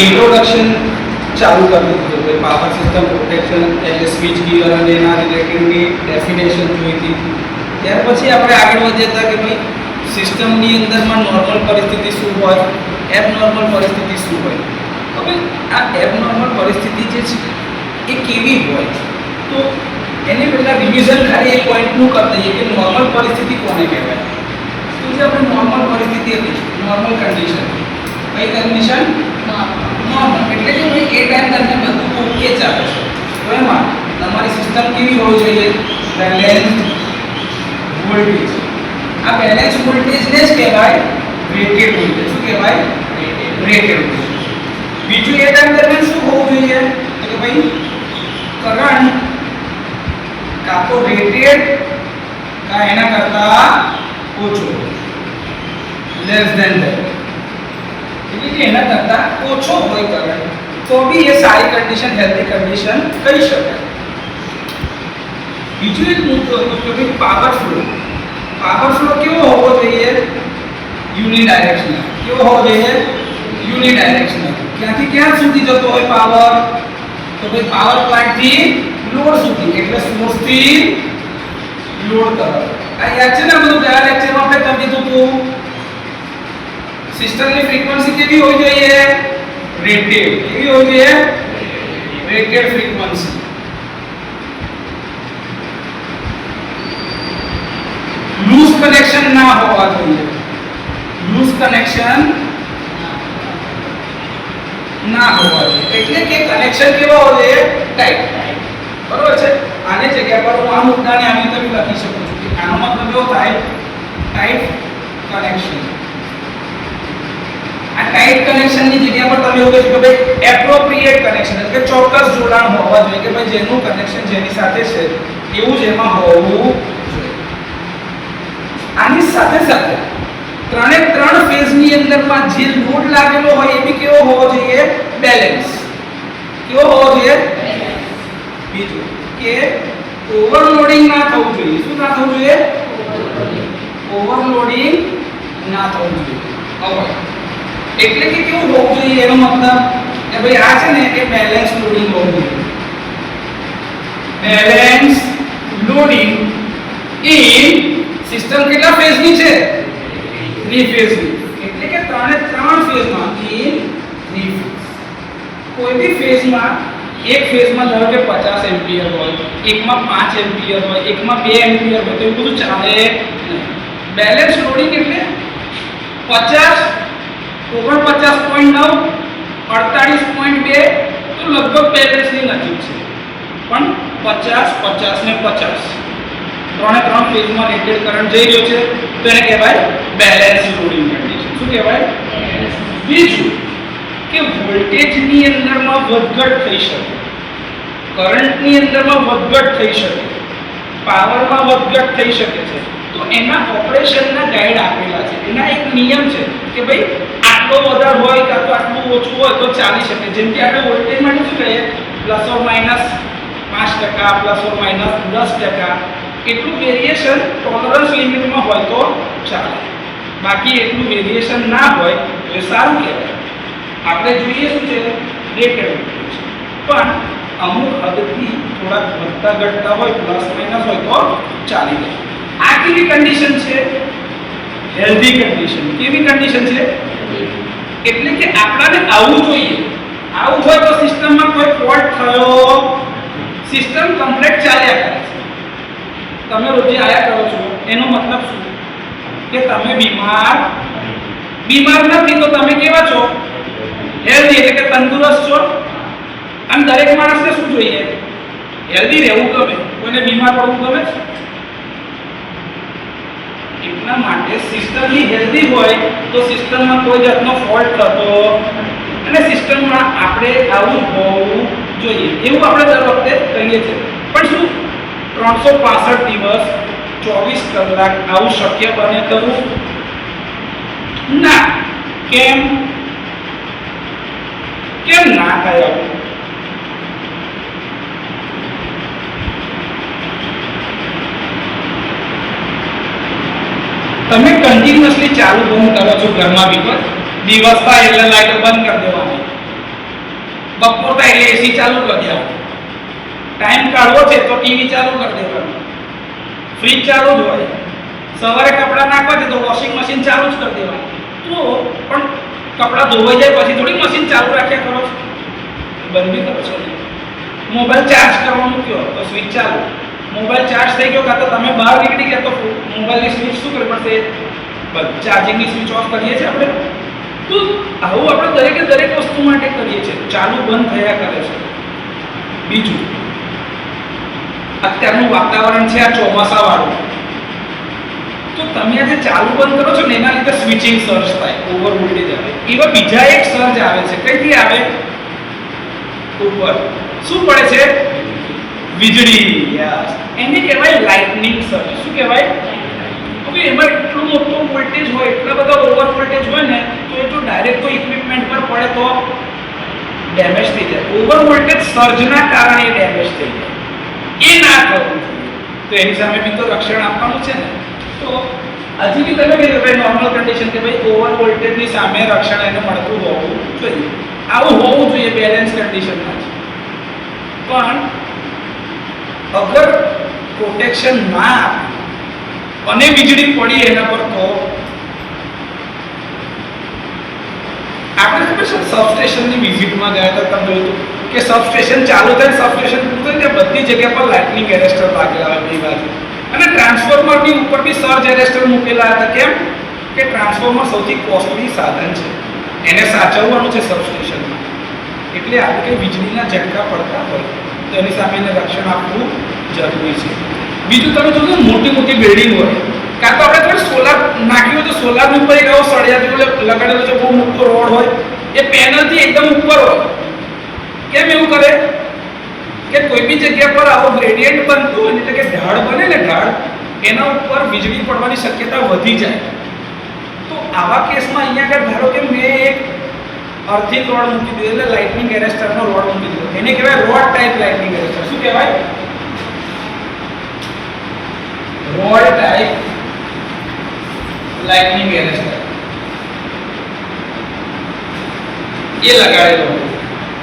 Introduction चालू कर દીધું કે પાવર સિસ્ટમ પ્રોટેક્શન એટલે સ્વિચ ગિયર અને એના રિલેટેડની ડેફિનેશન જોઈ હતી. ત્યાર પછી આપણે આગળ વધ્યા હતા કે ભાઈ સિસ્ટમની અંદરમાં નોર્મલ પરિસ્થિતિ શું હોય, એબનોર્મલ પરિસ્થિતિ શું હોય. હવે આ એબનોર્મલ પરિસ્થિતિ જે છે એ કેવી હોય, તો એને પહેલાં રિવિઝન ખાલી એક પોઈન્ટનું કરી દઈએ કે નોર્મલ પરિસ્થિતિ કોને કહેવાય. તો જે આપણે નોર્મલ પરિસ્થિતિ હતી, નોર્મલ કન્ડિશન, કઈ કન્ડિશન? નોર્મલ એટલે કે ભાઈ એ ટાઈમ દરમિયાન બધું ઓકે ચાલે છે. તો એમાં તમારી સિસ્ટમ કેવી હોવી જોઈએ? Balance voltage. આ બેલેન્સ વોલ્ટેજને જ કહેવાય રેટેડ વોલ્ટેજ. શું કહેવાય? Rated voltage. બીજું એ ટાઈમ દરમિયાન શું હોવું જોઈએ? તો કે ભાઈ કરંટ કાં તો રેટેડ કાં એના કરતા ઓછો, લેસ ધેન ધેટ, એટલે કે એના કરતા ઓછો હોય કરંટ, તો બી એ સારી કન્ડિશન, હેલ્ધી કન્ડિશન કહી શકાય. બીજું એક મુદ્દો હતો કે ભાઈ પાવર ફ્લો. પાવર ફ્લો કેવો હોવો જોઈએ? યુનિડાયરેક્શનલ. કેવો હોવો જોઈએ? યુનિડાયરેક્શનલ. ક્યાંથી ક્યાં સુધી જતો હોય પાવર? તો ભાઈ પાવર પ્લાન્ટ થી લોડ સુધી, એટલે સોર્સ થી લોડ તરફ. આ યાદ છે ને બધું? ગયા લેક્ચરમાં આપણે કરી દીધું હતું. સિસ્ટમની ફ્રીક્વન્સી કેવી હોવી જોઈએ? રેટેડ. કેવી હોવી જોઈએ? Rated frequency. લૂઝ કનેક્શન ના હોવા જોઈએ. લૂઝ કનેક્શન ના હોવા જોઈએ. એટલે કે કનેક્શન કેવા હોવા જોઈએ? ટાઈટ. બરોબર છે? આની જગ્યા પર હું આ મુદ્દાને આવી રીતે લખી શકું છું કે આનો મતલબ એવો થાય ટાઈટ કનેક્શન. આ ટાઈટ કનેક્શનની જગ્યા પર તમે એવું કહો કે ભાઈ એપ્રોપ્રિએટ કનેક્શન, એટલે કે ચોક્કસ જોડાણ હોવા જોઈએ કે ભાઈ જેનું કનેક્શન જેની સાથે છે એવું જ એમાં હોવું જોઈએ. આની સાથે સાથે ત્રણ ફેઝની અંદરમાં જે લોડ લાગેલો હોય એ બી કેવો હોવો જોઈએ? બેલેન્સ. કેવો હોવો જોઈએ? બીજું કે ઓવરલોડિંગ ના થવું જોઈએ. શું ના થવું જોઈએ? ઓવરલોડિંગ ના થવું જોઈએ. હવે એટલે કે કેવું હોવું જોઈએ? એનો મતલબ કે ભાઈ આ છે ને એ બેલેન્સ લોડિંગ હોવું જોઈએ. બેલેન્સ લોડિંગ ઇન સિસ્ટમ કેટલા ફેઝની છે? 3 ફેઝની. એટલે કે ત્રણ ફેઝમાં ઇન 3 ફેઝ. કોઈ બી ફેઝમાં એક ફેઝમાં ધારો કે 50 એમ્પિયર હોય, એકમાં 5 એમ્પિયર હોય, એકમાં 2 એમ્પિયર હોય, તો એ બધું ચાલે નહીં. બેલેન્સ લોડિંગ એટલે 50 49.9 48.2 તો લગભગ બેલેન્સની નજીક છે. પણ 50 50 ને 50 ત્રણ ફેઝમાં રેટેડ કરંટ જઈ રહ્યો છે, તો એને કહેવાય બેલેન્સ લોડિંગ કન્ડિશન. શું કહેવાય? બીજું કે વોલ્ટેજની અંદરમાં વધઘટ થઈ શકે, કરંટની અંદરમાં વધઘટ થઈ શકે, પાવરમાં વધઘટ થઈ શકે છે. તો એના ઓપરેશનના ગાઈડ આપેલા છે. એના એક નિયમ છે કે ભાઈ આટલો વધારે હોય કાં તો આટલું ઓછું હોય તો ચાલી શકે. જેમ કે આપણે વોલ્ટેજ માટે શું કહીએ? ±5% ±10%. એટલું વેરિએશન ટોલરન્સ લિમિટમાં હોય તો ચાલે. બાકી એટલું વેરિએશન ના હોય તો એ સારું કહેવાય. આપણે જોઈએ શું છે? Rated voltage. પણ અમુક હદથી થોડાક વધતા ઘટતા હોય, પ્લસ માઇનસ હોય તો ચાલી જાય. આ કેવી કન્ડિશન છે? Healthy condition. કેવી કન્ડિશન છે? એટલે કે આપણને આવું જોઈએ. આવું હોય તો સિસ્ટમમાં કોઈ ફોલ્ટ થયો, સિસ્ટમ કમ્પ્લીટ ચાલ્યા કરે છે. તમે રોજે આયા કરો છો એનો મતલબ શું? કે તમે બીમાર નથી, તો તમે કેવા છો? હેલ્ધી, એટલે કે તંદુરસ્ત છો. અને દરેક માણસને શું જોઈએ? હેલ્ધી રહેવું ગમે. કોઈને બીમાર પડવું ગમે છે? એટલા માટે સિસ્ટમની હેલ્ધી હોય તો સિસ્ટમમાં કોઈ જાતનો ફોલ્ટ થતો અને સિસ્ટમમાં આપણે આવું હોવું જોઈએ એવું આપણે દર વખતે કહીએ છીએ. પણ શું 365 દિવસ 24 કલાક આવું શક્ય બને ખરું? ના. કેમ ના થાય આવું? તમે કન્ટિન્યુઅસલી ચાલુ બંધ કરો છો ઘરમાં, દિવસ થાય એટલે લાઈટો બંધ કરી દેવાની. બપોર થાય એટલે એસી ચાલુ કરી દેવાનું, ટાઈમ કાઢવો છે તો ટીવી ચાલુ કરી દેવાનું, ફ્રીજ ચાલુ જ હોય, સવારે કપડાં નાખવા છે તો વોશિંગ મશીન ચાલુ જ કરી દેવાનું. તો પણ કપડાં ધોવાઈ જાય પછી થોડી મશીન ચાલુ રાખ્યા કરો છો, બંધ બી કરો છો ને. મોબાઈલ ચાર્જ કરવાનું કહો તો સ્વિચ ચાલુ, મોબાઈલ ચાર્જ થઈ ગયો કાં તો તમે બહાર નીકળી ગયા તો મોબાઈલની સ્વિચ શું કરવી પડશે, ચાર્જિંગની સ્વિચ ઓફ કરીએ છીએ આપણે. તો આવું આપણે દરેક વસ્તુ માટે કરીએ છીએ, ચાલુ બંધ થયા કરે છે. બીજું, અત્યારનું વાતાવરણ છે આ ચોમાસા વાળું, તો તમે આજે ચાલુ બંધ કરો છો ને એના લીધે સ્વિચિંગ સર્જ થાય, ઓવર વોલ્ટેજ આવે. એવા બીજા એક સર્જ આવે છે, કઈથી આવે? ઉપર શું પડે છે? વીજળી. યસ, એને કહેવાય લાઇટનિંગ સર્જ. શું કહેવાય? હવે એમાં એટલું મોટું વોલ્ટેજ હોય, એટલા બધા ઓવર વોલ્ટેજ હોય ને, તો એ જો ડાયરેક્ટ કોઈ ઇક્વિપમેન્ટ પર પડે તો ડેમેજ થઈ જાય. ઓવર વોલ્ટેજ સર્જના કારણે ડેમેજ થઈ જાય. એ ના કરવું જોઈએ. તો એની સામે બી તો રક્ષણ આપવાનું છે ને. તો હજી બી તમે કીધું ભાઈ નોર્મલ કન્ડિશન કે ભાઈ ઓવર વોલ્ટેજની સામે રક્ષણ એને મળતું હોવું જોઈએ. આવું હોવું જોઈએ બેલેન્સ કન્ડિશનમાં જ. પણ અગર પ્રોટેક્શન ના આપે અને વીજળી પડી એના પર, તો આપણે ખબર છે સબસ્ટેશનની વિઝિટમાં ગયા હતા, તમે જોયું કે સબસ્ટેશન ચાલુ થાય, સબસ્ટેશન પૂરું થાય ત્યાં બધી જગ્યા પર લાઇટનિંગ એરેસ્ટર લાગેલા હોય બે બાજુ, અને ટ્રાન્સફોર્મરની ઉપર બી સર્જ એરેસ્ટર મૂકેલા હતા. કેમ કે ટ્રાન્સફોર્મર સૌથી કોસ્ટલી સાધન છે, એને સાચવવાનું છે સબસ્ટેશનમાં. એટલે આપણે કંઈ વીજળીના ઝટકા પડતા હોય તો એની સામે એને રક્ષણ આપવું જરૂરી છે. બીજું તમે જોજો મોટી મોટી બિલ્ડિંગ હોય, કાં તો આપણે થોડી સોલાર નાખ્યું હોય તો સોલારની ઉપર એક આવો સળિયા જેવો લગાડેલો છે, બહુ મોટો રોડ હોય, એ પેનલથી એકદમ ઉપર હોય. કેમ એવું કરે? કે કોઈ બી જગ્યા પર આવો ગ્રેડિયન્ટ બનતું હોય, એટલે કે ઢાળ બને ને, ઢાળ, એના ઉપર વીજળી પડવાની શક્યતા વધી જાય. તો આવા કેસમાં અહીંયા આગળ ધારો કે મેં એક અર્થિંગ રોડ મૂકી દીધો, એટલે લાઇટનિંગ એરેસ્ટરનો રોડ મૂકી દીધો, એને કહેવાય રોડ ટાઈપ લાઇટનિંગ એરેસ્ટર. શું કહેવાય? Rod type lightning arrester. એ લગાડેલો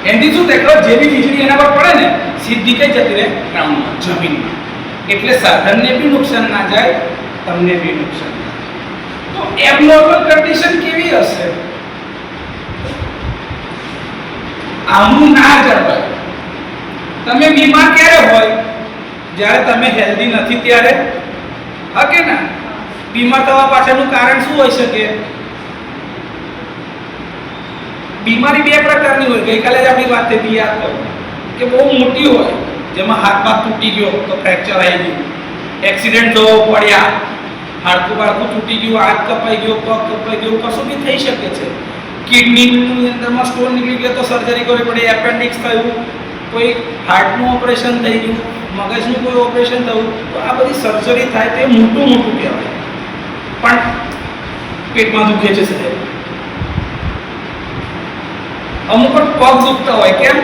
એનાથી શું થાય, જેવી વીજળી એના પર પડે ને સીધી કઈ જતી રહે? ગ્રાઉન્ડમાં, જમીનમાં. એટલે સાધનને બી નુકસાન ના જાય, તમને બી નુકસાન ના જાય. તો એબનોર્મલ કન્ડિશન કેવી હશે? આવું ના જવાય. તમે બીમાર ક્યારે હોય? જ્યારે તમે હેલ્ધી નથી ત્યારે. હા કે ના? બીમાર થવા પાછળનું કારણ શું હોઈ શકે? બીમારી બે પ્રકારની હોય. ગઈકાલે જ આપણી વાત થઈ, યાદ કરો કે બહુ મોટી હોય, જેમાં હાથ પગ તૂટી ગયો તો ફ્રેક્ચર આવી ગયું, એક્સિડન્ટ થયો, પડ્યા, હાડકું બાળકું તૂટી ગયું, હાથ કપાઈ ગયો, પગ કપાઈ ગયો, કશું બી થઈ શકે છે. કિડનીની અંદરમાં સ્ટોન નીકળી ગયો તો સર્જરી કરવી પડે, એપેન્ડિક્સ થયું, કોઈ હાર્ટનું ઓપરેશન થઈ ગયું, મગજનું કોઈ ઓપરેશન થયું, તો આ બધી સર્જરી થાય તો એ મોટું કહેવાય. પણ પેટમાં દુખે છે સાહેબ, અમુક પગ દુખતા હોય, કેમ?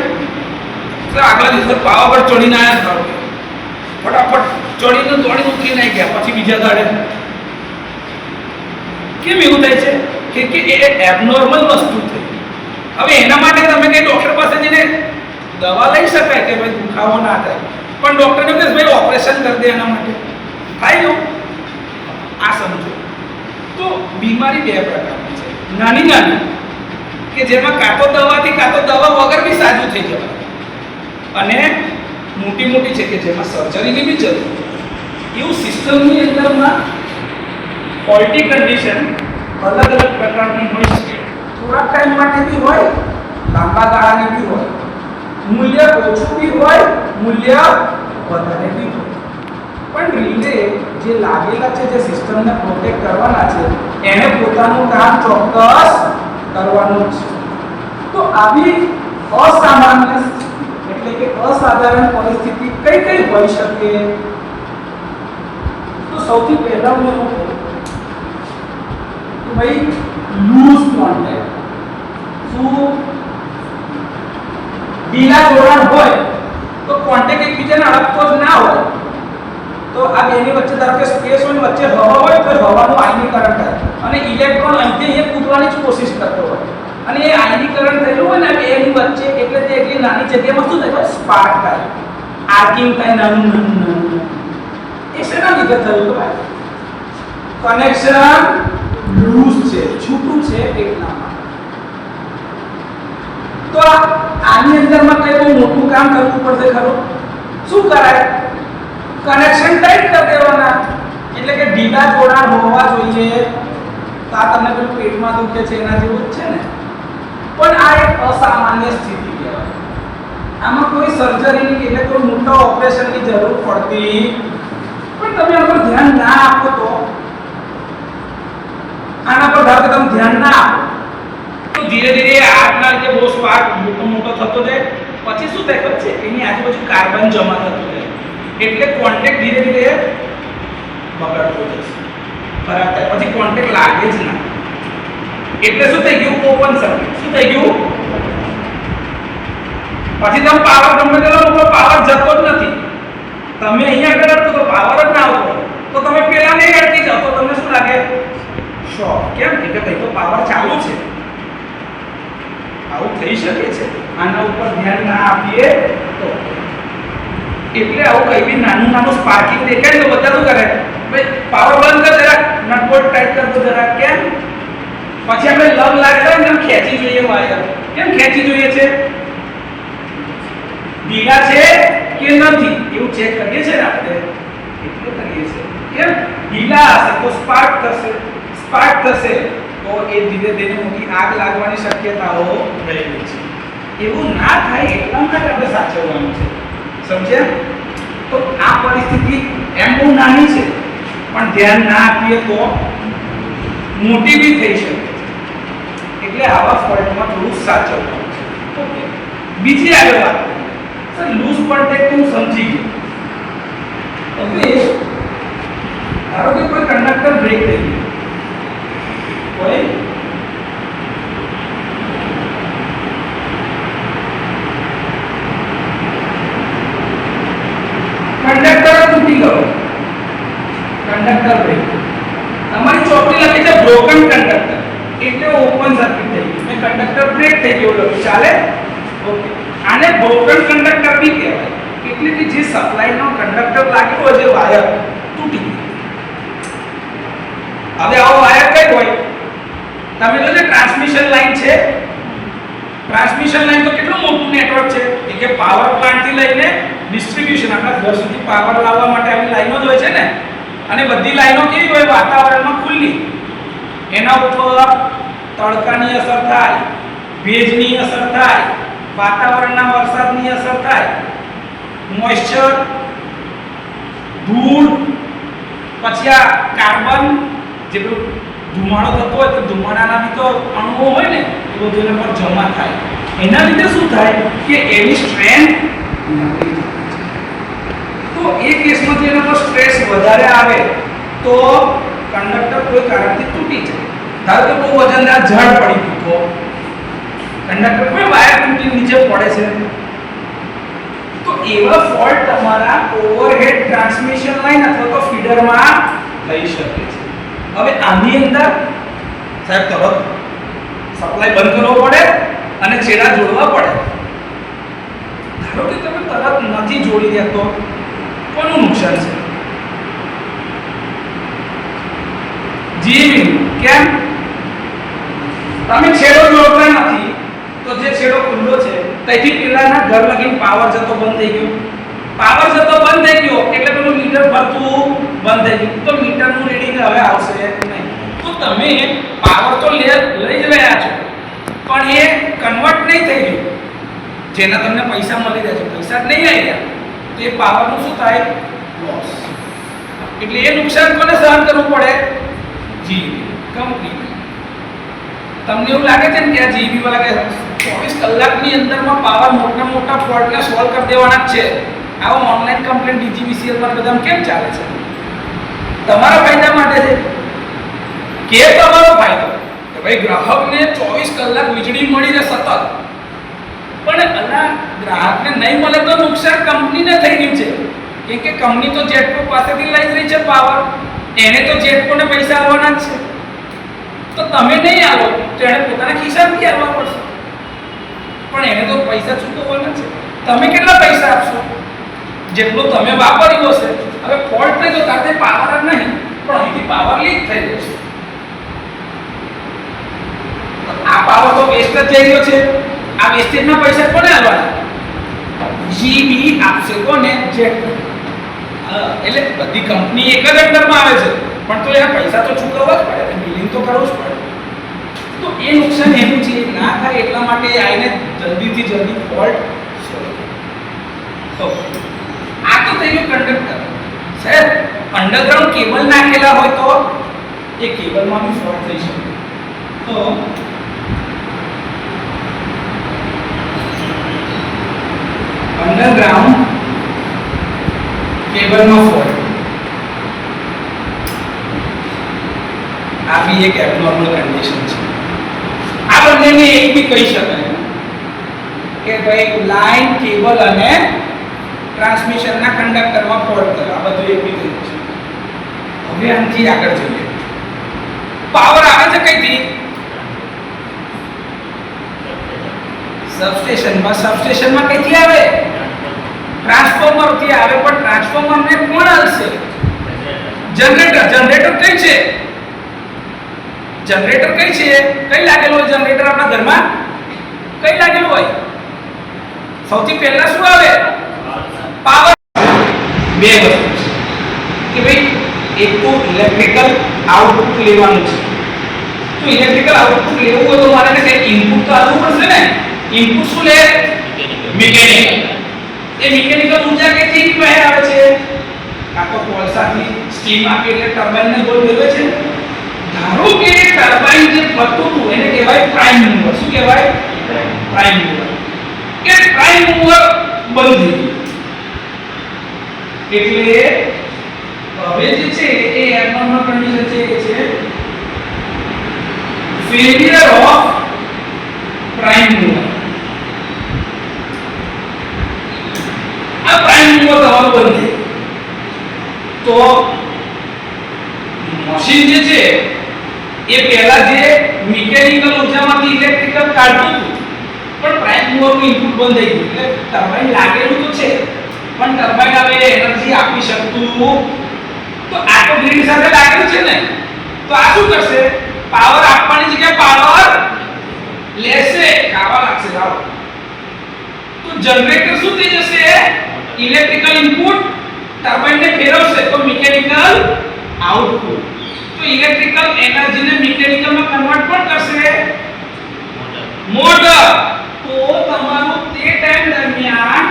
આગલા દિવસે પાવાગઢ ચડીને આવ્યા, ફટાફટ ચડીને દોડીને ઉતરી નાઈ ગયા, પછી બીજા દાડે કેમ એવું થાય છે? કે એ એબનોર્મલ વસ્તુ છે. હવે એના માટે તમે કઈ ડોક્ટર પાસે જઈને દવા લઈ શકાય કે ભાઈ દુખાવો ના થાય, પણ ડોક્ટરને કહે ભાઈ ઓપરેશન કરી દે એના માટે, થાય એવું? આ સમજો. તો બીમારી બે પ્રકારની છે, નાની નાની, કે જેમાં કાં તો દવાથી કાં તો દવા વગર બી સાજું થઈ જવાય, અને મોટી મોટી છે કે જેમાં સર્જરીની બી જરૂર. એવું સિસ્ટમની અંદરમાં ફોલ્ટી કન્ડિશન અલગ અલગ પ્રકારની હોઈ શકે. થોડા ટાઈમ માટે બી હોય, લાંબા ગાળાની બી હોય, મૂલ્ય ઓછું બી હોય, મૂલ્ય વધારે બી હોય. પણ રિલે જે લાગેલા છે, જે સિસ્ટમને પ્રોટેક્ટ કરવાના છે, એને પોતાનું કામ ચોક્કસ કરવાનું છે. તો આવી અસામાન્ય એટલે કે અસાધારણ પરિસ્થિતિ કઈ કઈ હોઈ શકે? તો સૌથી પહેલા હું એવું કહું કે ભાઈ લૂઝ કોન્ટેક્ટ. શું? ઢીલા જોડાણ હોય તો કોન્ટેક્ટ એકબીજાને અડકતો જ ના હોય, તો આ બેની વચ્ચે ધારો કે સ્પેસ હોય, વચ્ચે હવા હોય, તો હવાનું આયનીકરણ થાય અને ઇલેક્ટ્રોન અહીંથી અહીંયા કૂદવાની જ કોશિશ કરતો હોય, અને એ આયનીકરણ થયેલું હોય ને બેની વચ્ચે, એટલે તે એટલી નાની જગ્યામાં શું થાય સ્પાર્ક થાય, આર્કિંગ થાય, નાનું. એ શેના લીધે થયું ભાઈ? કનેક્શન લૂઝ છે, છૂટું છે એટલા માટે. તો આની અંદરમાં કઈ બહુ મોટું કામ કરવું પડશે ખરું? શું કરાય? કનેક્શન ટાઈટ કરી દેવાના, એટલે કે ઢીલા જોડાણ હોવા જોઈએ. તો આ તમને પેલું પેટમાં દુખે છે એના જેવું જ છે ને. પણ આ એક અસામાન્ય સ્થિતિ કહેવાય. આમાં કોઈ સર્જરીની એટલે કોઈ મોટા ઓપરેશનની જરૂર પડતી, પણ તમે આના પર ધ્યાન ના આપો તો આના પર ધારો કે તમે ધ્યાન ના આપો તો ધીરે ધીરે આગના જે બહુ સ્પાર્ક મોટો થતો જાય. પછી શું થાય ખબર છે? એની આજુબાજુ કાર્બન જમા થતો જાય, એટલે કોન્ટેક્ટ ધીરે ધીરે બગડતો જશે, ખરાબ થાય. પછી કોન્ટેક્ટ લાગે જ ના, એટલે શું થઈ ગયું? Open circuit. શું થઈ ગયું? પછી તમે પાવર ગમે તેટલો પાવર જતો જ નથી. તમે અહીંયા આગળ તો પાવર જ ના આવતો, તો તમે પેલા નહીં અટકી જાવ તો તમને શું લાગે? શોક. કેમ? કે ભાઈ તો પાવર ચાલુ છે. આવું થઈ શકે છે. આના ઉપર ધ્યાન ના આપીએ તો. એટલે આવું કઈ બી નાનું સ્પાર્કિંગ દેખાય તો બધા શું કરે? ભાઈ પાવર બંધ કર જરા, નટ બોલ્ટ ટાઈટ કર દો જરા. કેમ? પછી આપણે લગ લાગેલા ને ખેંચી જોઈએ વાયર. કેમ ખેંચી જોઈએ છે? ઢીલા છે કે નથી એવું ચેક કરીએ છીએ ને આપણે, એટલે કરીએ છીએ. કેમ? ઢીલા હશે તો સ્પાર્ક થશે તો એ ધીરે ધીરે મોટી આગ લાગવાની શક્યતાઓ રહેલી છે. એવું ના થાય એટલા માટે આપણે સાચવવાનું છે. સમજ્યા? તો આ પરિસ્થિતિ એમ બહુ નાની છે, પણ ધ્યાન ના આપીએ તો મોટી બી થઈ શકે છે. એટલે આવા ફોલ્ટમાં થોડું સાચવવાનું છે. ઓકે, બીજી આગળ વાત. સર લૂઝ કોન્ટેક્ટ હું સમજી ગયો. હવે ધારો કે કોઈ કંડક્ટર બ્રેક થઈ ગયો, કોઈ કંડક્ટર તૂટી ગયો, કંડક્ટર બ્રેક. તમારી ચોપડી લખી છે બ્રોકન કંડક્ટર, એટલે ઓપન સર્કિટ થઈ ગયું. મેં કંડક્ટર બ્રેક થઈ ગયો લખ્યું, ચાલે? ઓકે. આને બ્રોકન કંડક્ટર બી કહેવાય, એટલે કે જે સપ્લાયનો કંડક્ટર લાગ્યો હોય જે વાયર તૂટી ગયો. હવે આવો વાયર કઈ હોય? તમે જોજો ટ્રાન્સમિશન લાઈન છે. ટ્રાન્સમિશન લાઈન તો કેટલું મોટું નેટવર્ક છે, કે પાવર પ્લાન્ટ થી લઈને ડિસ્ટ્રીબ્યુશન આપણા ઘર સુધી પાવર લાવવા માટે આવી લાઈનો જ હોય છે ને. અને બધી લાઈનો કેવી હોય? વાતાવરણમાં ખુલ્લી. એના ઉપર તડકાની અસર થાય, ભેજની અસર થાય, વાતાવરણના વરસાદની અસર થાય, મોઇસ્ચર, ધૂળ, પછી આ કાર્બન જે ધુમાડો થતો હોય તો ધુમાડાના બી તો અણુઓ હોય ને, એ બધું એના પર જમા થાય. એના લીધે શું થાય કે એની સ્ટ્રેન્થ તો એ કેસમાં જે એના પર સ્ટ્રેસ વધારે આવે તો કંડક્ટર કોઈ કારણથી તૂટી જાય. ધારો કે બહુ વજનદાર ઝાડ પડી ગયું તો કંડક્ટર કોઈ વાયર તૂટી નીચે પડે છે. તો એવા ફોલ્ટ તમારા ઓવરહેડ ટ્રાન્સમિશન લાઈન અથવા તો ફીડરમાં થઈ શકે છે. હવે આની અંદર સાહેબ તરત સપ્લાય બંધ કરવો પડે અને છેડા જોડવા પડે. ધારો કે તમે તરત નથી જોડી રહ્યા તો કોનું નુકસાન છે? જીવી. કેમ? તમે છેડો જોડતા નથી તો જે છેડો ખુલ્લો છે તેથી પેલાના ઘર લગી પાવર જતો બંધ થઈ ગયો. પાવર જતો બંધ થઈ ગયો એટલે પેલું મીટર ફરતું બંધ થઈ ગયું. તો મીટરનું રીડિંગ હવે આવશે નહીં. તો તમે પાવર તો લઈ જ રહ્યા છો, પણ એ કન્વર્ટ નહીં થઈ ગયું. જેના તમને પૈસા મળી રહ્યા છે, પૈસા જ નહીં આવી રહ્યા, તો એ પાવરનું શું થાય? લોસ. એટલે એ નુકસાન કોને સહન કરવું પડે? GB company. તમને એવું લાગે છે ને કે આ જીબી વાળા કે 24 કલાકની અંદરમાં પાવર મોટા ફોલ્ટને સોલ્વ કરી દેવાના જ છે. આવો ઓનલાઈન કમ્પ્લેન્ટ ડીજીવીસીએલ પર બધામાં કેમ ચાલે છે? તમારા ફાયદા માટે છે કે તમારો ફાયદો કે ભાઈ ગ્રાહકને 24 કલાક વીજળી મળી રહે સતત. પણ અલા ગ્રાહકને નહીં મળે તો નુકસાન કંપનીને થઈ રહ્યું છે, કેમ કે કંપની તો જેટકો પાસેથી લઈ જ રહી છે પાવર. એને તો જેટકોને પૈસા આવવાના જ છે. તો તમે નહીં આવો તો એને પોતાના ખિસ્સામાંથી આવવા પડશે. પણ એને તો પૈસા ચૂકવવાના છે. તમે કેટલા પૈસા આપશો? જેટલો તમે વાપર્યો હશે. હવે ફોલ્ટ થઈ તો તાતે પાવર જ નહીં, પણ અહીંથી પાવર લીક થઈ જશે. આ પાવર તો વેસ્ટ જ જઈ રહ્યો છે. આ વેસ્ટેજના પૈસા કોને આપવાના? જીબી આપશે કોને? જેટ. એટલે બધી કંપની એક જ અંડરમાં આવે છે, પણ તો એના પૈસા તો ચૂકવવા જ પડે, બિલિંગ તો કરવું જ પડે. તો એ નુકસાન એનું છે ના થાય એટલા માટે આઈને જલ્દીથી જલ્દી ફોલ્ટ સોલ્વ. તો આ તો થઈ ગયું કંડક્ટર. સાહેબ અંડરગ્રાઉન્ડ કેબલ નાખેલા હોય તો એ કેબલમાં બી ફોલ્ટ થઈ શકે. તો અંડરગ્રાઉન્ડ કેબલમાં ફોલ્ટ આ બી એક એબનોર્મલ કન્ડિશન છે. આ બંનેને એક બી કહી શકાય કે ભાઈ લાઈન કેબલ અને ટ્રાન્સમિશનના કંડક્ટરમાં ફોલ્ટ થયો. આ બધું એક બી થયું છે. હવે આનાથી આગળ જોઈએ. પાવર આવે છે કઈથી? સબસ્ટેશનમાં કઈથી આવે? ટ્રાન્સફોર્મરથી આવે. પણ ટ્રાન્સફોર્મરને કોણ હલશે? જનરેટર કઈ છે? જનરેટર કઈ છે? કઈ લાગેલું હોય જનરેટર આપણા ઘરમાં? કઈ લાગેલું હોય? સૌથી પહેલા શું આવે? પાવર. બે વસ્તુ કે ભાઈ એક તો ઇલેક્ટ્રિકલ આઉટપુટ લેવાનું છે. તો ઇલેક્ટ્રિકલ આઉટપુટ લેવું હોય તો મારે કઈ ઇનપુટ તો આપવું પડશે ને. ઇનપુટ શું લે? મિકેનિકલ. એ મિકેનિકલ ઊર્જા કેથી બહાર આવે છે? આ તો કોલસાથી સ્ટીમ આપી એટલે ટર્બાઇનને ગોળ ફેરવે છે. ધારો કે ટર્બાઇન જે ફરતું હતું એને કહેવાય પ્રાઇમ મૂવર. શું કહેવાય? Prime mover. કે પ્રાઇમ મૂવર બંધ થઈ ગયું એટલે હવે જે છે એ એબનોર્મલ કન્ડિશન છે કે છે ફેલિયર ઓફ પ્રાઇમ મૂવર. આ પ્રાઇમ મૂવર તમારું બંધ થઈ તો મશીન જે છે એ પહેલા જે મિકેનિકલ ઊર્જામાંથી ઇલેક્ટ્રિકલ કાઢતું હતું પણ પ્રાઇમ મૂવરનું ઇનપુટ બંધ થઈ ગયું એટલે ટર્બાઇન લાગેલું તો છે પણ ટર્બાઇન હવે એનર્જી આપી શકતું તો આ તો ગ્રીડ સાથે લાગેલું છે ને તો આ શું કરશે? પાવર આપવાની જગ્યાએ પાવર લેશે. ખાવા લાગશે. લાવો તો જનરેટર શું થઈ જશે? ઇલેક્ટ્રિકલ ઇનપુટ ટર્બાઇનને ફેરવશે તો મિકેનિકલ આઉટપુટ. તો ઇલેક્ટ્રિકલ એનર્જીને મિકેનિકલમાં કન્વર્ટ કોણ કરશે? મોટર. તો તમારું તે ટાઈમ દરમિયાન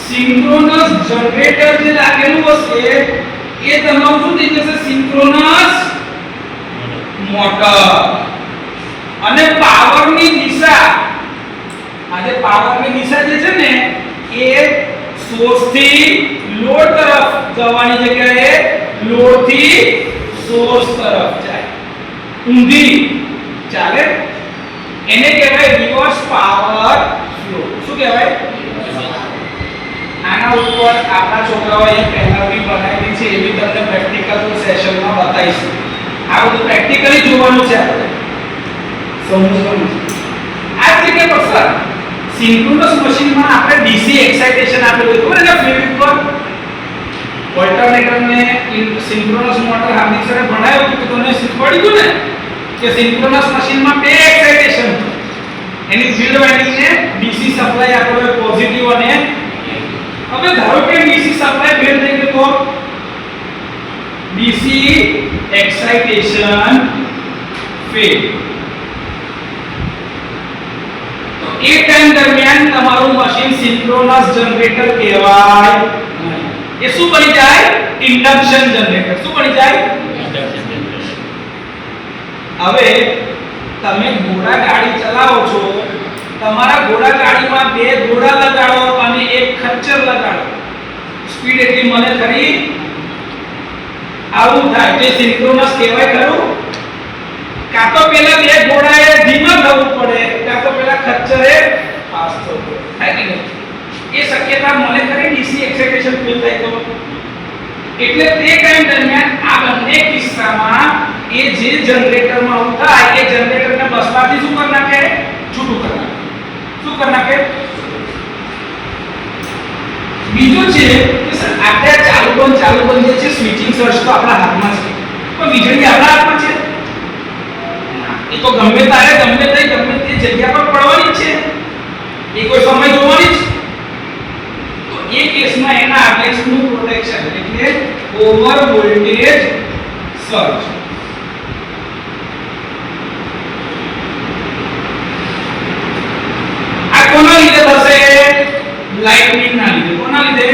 સિંક્રોનસ જનરેટર જે લાગેલું હશે એ તમારું શું થઈ જશે? Synchronous motor. અને પાવરની દિશા આજે પાવરની દિશા જે છે ને એ સોર્સથી લોડ તરફ જવાની જગ્યાએ લોડથી સોર્સ તરફ જાય. ઊંધી ચાલે. એને કહેવાય રિવર્સ પાવર ફ્લો. શું કહેવાય? આના ઉપર આપણા છોકરાઓએ પેનલ બી બનાવી છે એ બી તમને પ્રેક્ટિકલ સેશનમાં બતાવીશું. આ બધું પ્રેક્ટિકલી જોવાનું છે આપણે સમજવાનું છે. આ રીતે પર સર સિંક્રોનસ મશીનમાં આપણે ડીસી એક્સાઇટેશન આપેલું ખબર છે ફિલ્ડ ઉપર ઓલ્ટરનેટરને સિંક્રોનસ મોટર હાર્દિક સરે ભણાવ્યું હતું તો તમને શીખવાડ્યું ને કે સિંક્રોનસ મશીનમાં બે એક્સાઇટેશન એની ફિલ્ડ વાઇન્ડિંગને ડીસી સપ્લાય આપેલો પોઝિટિવ અને હવે ધારો કે ડીસી સપ્લાય ફેલ થઈ ગયો તો ડીસી એક્સાઇટેશન ફેલ. તો એ ટાઈમ દરમિયાન તમારું મશીન સિંક્રોનસ જનરેટર કહેવાય નહીં. એ શું બની જાય? Induction generator. શું બની જાય? Induction generator. હવે તમે ઘોડા ગાડી ચલાવો છો. તમારા ઘોડા ગાડીમાં બે ઘોડા લગાડો અને એક ખચ્ચર લગાડો. સ્પીડ એટલી મને ખરી આવું થાય તે સિંક્રોનસ કહેવાય ખરું? કાં તો પેલા બે ઘોડાએ ધીમા થવું પડે કાં તો પેલા ખચ્ચરે ફાસ્ટ થવું પડે. થાય કે નહીં? એ શક્યતા મને ખરી ડીસી એક્સાઇટેશન ફેલ થાય તો. એટલે તે ટાઈમ દરમિયાન આ બંને કિસ્સામાં એ જે જનરેટરમાં આવું થાય એ જનરેટરને બસમાંથી શું કરી નાખે? છૂટું કરી નાખે. શું કરી નાખે? બીજું છે કે સર આપણે ચાલુ બંધ જે છે સ્વિચિંગ સર્ચ તો આપણા હાથમાં છે, પણ વીજળી આપણા હાથમાં છે? એ તો ગમે તે જગ્યા પર પડવાની જ છે, એ કોઈ સમય જોવાની જ. તો એ કેસમાં એના અગેન્સ્ટનું પ્રોટેક્શન એટલે ઓવર વોલ્ટેજ સર્જ. આ કોના લીધે થશે? લાઇટનિંગ ના લીધે. કોના લીધે?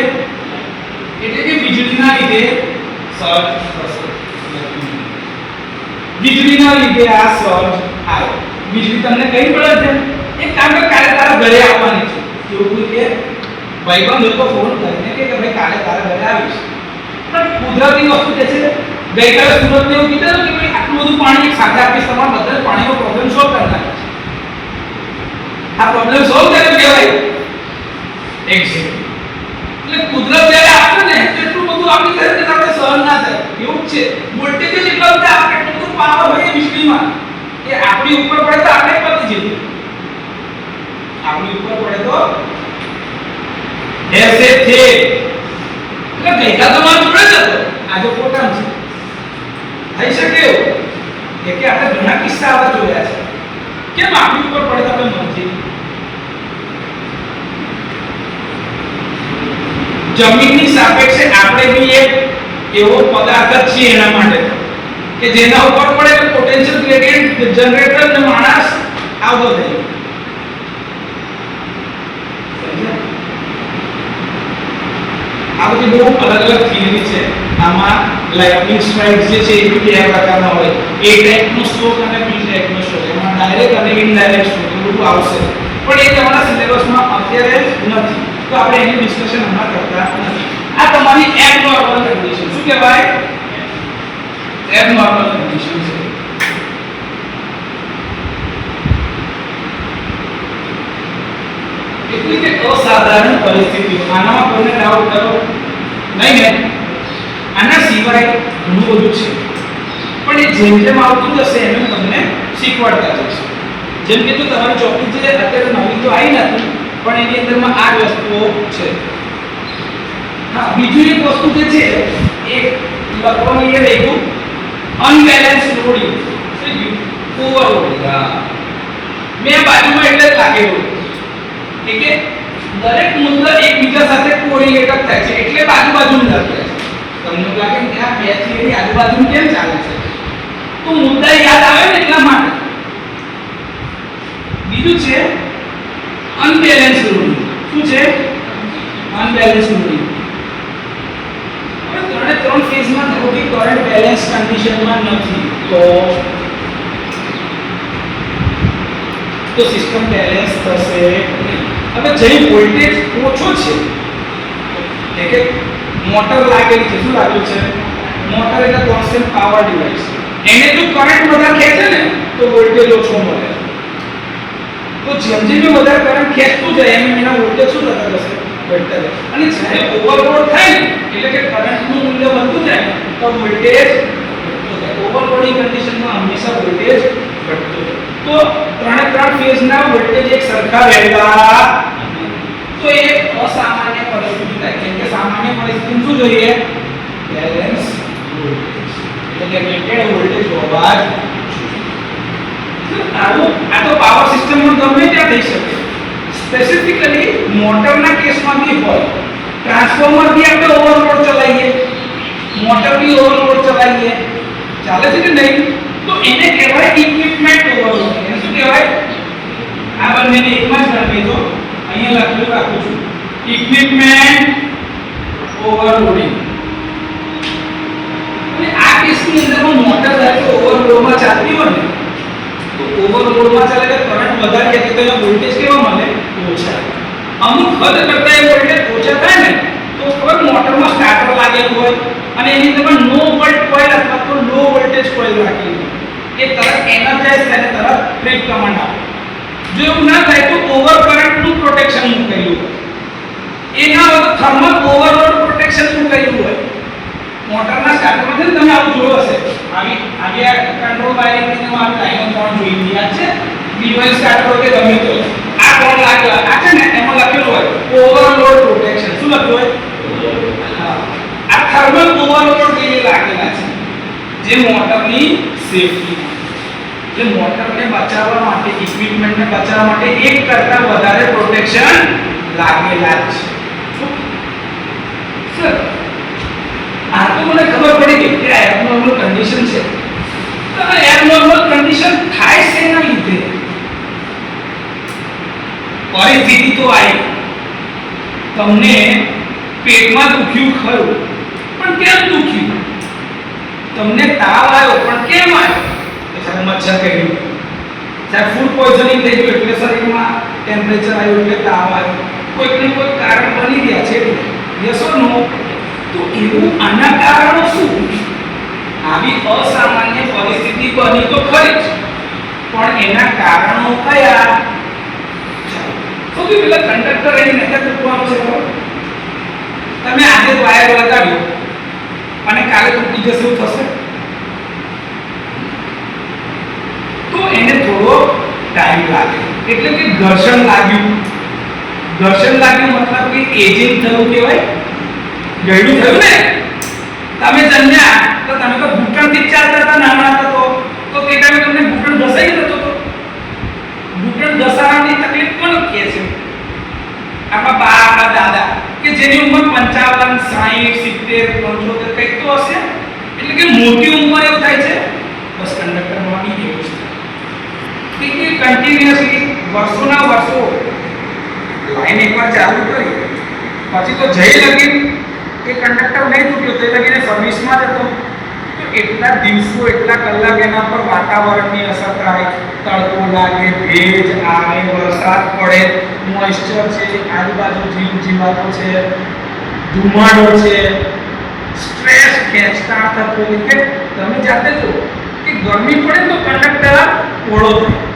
એટલે કે વીજળીના લીધે સર્જ થશે. વીજળીના લીધે આ સર્જ આવે. વીજળી તમને કઈ પડે છે? એક કામ કર, કાલે તારા ઘરે આવવાની છે. કેવું કે ભાઈબંધ લોકો ફોન કરીને કે ભાઈ કાલે તારા ઘરે આવીશ. પણ કુદરતી વસ્તુ જે છે, ગઈકાલે સુરતને એવું કીધું કે ભાઈ આટલું બધું પાણી એક સાથે આપીશ, તમારા બધા પાણીનો પ્રોબ્લેમ સોલ્વ કરી નાખે છે. આ પ્રોબ્લેમ સોલ્વ કરે કહેવાય એક્ઝેક્ટ. એટલે કુદરત જ્યારે આપે ને એટલું બધું આપણી ઘરે કે આપણે સહન ના થાય. એવું જ છે, વોલ્ટેજ જ એટલો બધા આપણે એટલું બધું પાવર હોય વીજળીમાં કે આપણી ઉપર પડે તો આપણે પતી જઈએ. આપણી ઉપર પડે તો એસે છે. એટલે ગઈકાલ તમારો જોડે જ હતો, આજે ફોટા છે. થઈ શકે એવું કે આપણે ઘણા કિસ્સા આવા જોયા છે. કેમ આપણી ઉપર પડે તો આપણે મરજી? જમીનની સાપેક્ષે આપણે બી એક એવો પદાર્થ છે એના માટે કે જેના ઉપર પડે તો પોટેન્શિયલ ગ્રેડિયન્ટ જનરેટર ને માણસ આવતો થાય. આ બધી બહુ અલગ અલગ થિયરી છે. આમાં લાઇટનિંગ સ્ટ્રાઇક જે છે એ બે પ્રકારના હોય. એક ટાઈપનો સ્ટ્રોક અને બી ટાઈપનો સ્ટ્રોક. એમાં ડાયરેક્ટ અને ઇનડાયરેક્ટ સ્ટ્રોક એવું બધું આવશે, પણ એ તમારા સિલેબસમાં અત્યારે નથી, તો આપણે એની ડિસ્કશન હમણાં કરતા નથી. આ તમારી એબનોર્મલ કન્ડિશન. શું કહેવાય? એબનોર્મલ કન્ડિશન છે. એટલે કે અસાધારણ પરિસ્થિતિઓ. આનામાં કોઈને ડાઉટ કરો નહીં ને? આના સિવાય ઘણું બધું છે, પણ એ જેમ જેમ આવતું જશે એમ તમને શીખવાડતા જશે. જેમ કે તો તમારી ચોપડી જે અત્યારે નવી તો આવી નથી, પણ એની અંદરમાં આ જ વસ્તુઓ છે. હા, બીજું એક વસ્તુ જે છે એ લખવાની એ રહી ગયું અનબેલેન્સ લોડિંગ. ઓવરલોડિંગ. મેં બાજુમાં એટલે જ લાગેલું કે દરેક મુદ્દા એકબીજા સાથે કોરિલેટ થાય છે, એટલે બાજુ લખે છે. તમને લાગે કે આ બે થિયરી આજુબાજુ કેમ ચાલે છે, તો મુદ્દા યાદ આવે ને એટલા માટે. બીજું છે અનબેલેન્સ લોડિંગ. શું છે? Unbalance loading. હવે ત્રણ ફેઝમાં ધારો કે કરંટ બેલેન્સ કન્ડિશનમાં નથી, તો સિસ્ટમ બેલેન્સ થશે નહીં. હવે જે વોલ્ટેજ ઓછો છે કે મોટર લાગેલી છે, શું લાગ્યું છે? મોટર એટલે કોન્સ્ટન્ટ પાવર ડિવાઇસ. એને જો કરંટ વધારે ખેંચે ને તો વોલ્ટેજ ઓછો મળે. તો જેમ જેમ વધારે કરંટ ખેંચતું જાય એમ એના વોલ્ટેજ શું થતા જશે? ઘટતા જાય. અને જ્યારે ઓવરલોડ થાય ને એટલે કે કરંટનું મૂલ્ય વધતું જાય તો વોલ્ટેજ ઘટતો જાય. ઓવરલોડિંગ કન્ડિશનમાં હંમેશા વોલ્ટેજ ઘટતો જાય. તો ત્રણ ફેઝના વોલ્ટેજ એક સરખા રહેતા નથી. તો એક અસામાન્ય પરિસ્થિતિ થાય. કેમ કે સામાન્ય પરિસ્થિતિમાં શું જોઈએ? Balance voltage. એટલે કે રેટેડ વોલ્ટેજ હોવા જ આ તો પાવર સિસ્ટમમાં ગમે ત્યાં થઈ શકે. સ્પેસિફિકલી મોટરના કેસમાં બી હોય. ટ્રાન્સફોર્મર બી આપણે ઓવરલોડ ચલાવીએ, મોટર બી ઓવરલોડ ચલાવીએ, ચાલે છે કે નહીં? તો એને કહેવાય ઇક્વિપમેન્ટ ઓવરલોડ. એને શું કહેવાય? આ બંનેને એકમાં જ ગણવી દો. અહીંયા લખેલું રાખું છું ઇક્વિપમેન્ટ ઓવરલોડિંગ. અને આ કેસની અંદરમાં મોટર ધારો ઓવરલોડમાં ચાલતી હોય ને તો ઓવરલોડમાં ચાલે એટલે કરંટ વધારે ખેંચે તો એનો વોલ્ટેજ કેવા મળે? ઓછા. અમુક હદ કરતા એ વોલ્ટેજ ઓછા થાય ને તો ખબર મોટરમાં સ્ટાર્ટર લાગેલું હોય અને એની અંદરમાં નો વોલ્ટ કોઇલ અથવા તો લો વોલ્ટેજ કોઇલ રાખેલી હોય, એ તરત એનર્જાઇઝ થાય તરત ટ્રિપ કમાન્ડ આપે. જો એવું ના થાય તો ઓવર કરંટનું પ્રોટેક્શન મૂકેલું હોય. એના વગર થર્મલ ઓવરલોડ પ્રોટેક્શન મૂકેલું હોય. મોટરના સ્ટાર્ટરમાં છે તમે આવું જોયો હશે. આવી કંટ્રોલ વાયરિંગ ની આવી લાઈનો ત્રણ જોઈ યાદ છે? B1 સ્ટાર્ટર હોય કે ગમે તો આ ત્રણ લાગ્યો આ છે ને એમાં લખેલું હોય ઓવરલોડ પ્રોટેક્શન. શું લખ્યું હોય? આ થર્મલ ઓવરલોડ જે લાગેલા છે જે મોટરની સેફટી, જે મોટરને બચાવવા માટે, ઇક્વિપમેન્ટને બચાવવા માટે એક કરતા વધારે પ્રોટેક્શન લાગેલા છે. સર આ તો મને ખબર પડી ગઈ કે આ એબનોર્મલ કન્ડિશન છે. તો આ એબનોર્મલ કન્ડિશન થાય છે એના લીધે પરિસ્થિતિ તો આવી, તમને પેટમાં દુખ્યું ખરું, પણ કેમ દુખ્યું? તમને તાવ આવ્યો, પણ કેમ આવ્યો? સાહેબ મચ્છર કર્યું, સાહેબ ફૂડ પોઈઝનિંગ થઈ ગયું એટલે શરીરમાં ટેમ્પરેચર આવ્યું એટલે તાવ આવ્યો, કોઈક ને કોઈ કારણ બની ગયા છે એટલે. યસ ઓર નો? તો એવું આના કારણો શું? આવી અસામાન્ય પરિસ્થિતિ બની તો ખરી જ, પણ એના કારણો કયા? સૌથી પહેલા કંડક્ટર એની નજર તૂટવાનું છે. તમે આજે વાયર લગાવ્યો અને કાલે તૂટી જશે એવું થશે? તો એને થોડો ટાઈમ લાગે, એટલે કે ઘર્ષણ લાગ્યું. ઘર્ષણ લાગ્યું મતલબ કે એજિંગ થયું કહેવાય, ગયડું થયું ને. તમે જન્મ્યા તો તમે તો ઘૂંટણથી જ ચાલતા હતા, નાના હતા તો તે ટાઈમે તમને ઘૂંટણ ઘસાઈ જતો હતો. ઘૂંટણ ઘસાવાની તકલીફ કોણ કહે છે? આપણા બા, આપણા દાદા, કે જેની ઉંમર 55, 60, 70, 75 કંઈક તો હશે. એટલે કે મોટી ઉંમર એવું થાય છે. બસ કંડક્ટરમાં બી એવું છે કે કન્ટિન્યુઅસલી વર્ષોના વર્ષો લાઈન એકવાર ચાલુ કરી પછી તો જઈ લગી કે કંડક્ટર નહીં તૂટ્યો તો લગીને સર્વિસમાં જ હતો. તો એટલા દિવસો, એટલા કલાક એના પર વાતાવરણની અસર થાય, તડકો લાગે, ભેજ આવે, વરસાદ પડે, મોઇસ્ચર છે, આજુબાજુ જીવાતો છે, ધુમાડો છે, સ્ટ્રેસ ખેંચતા થતો. કે તમે જાતે જો કે ગરમી પડે તો કંડક્ટર પોળો થાય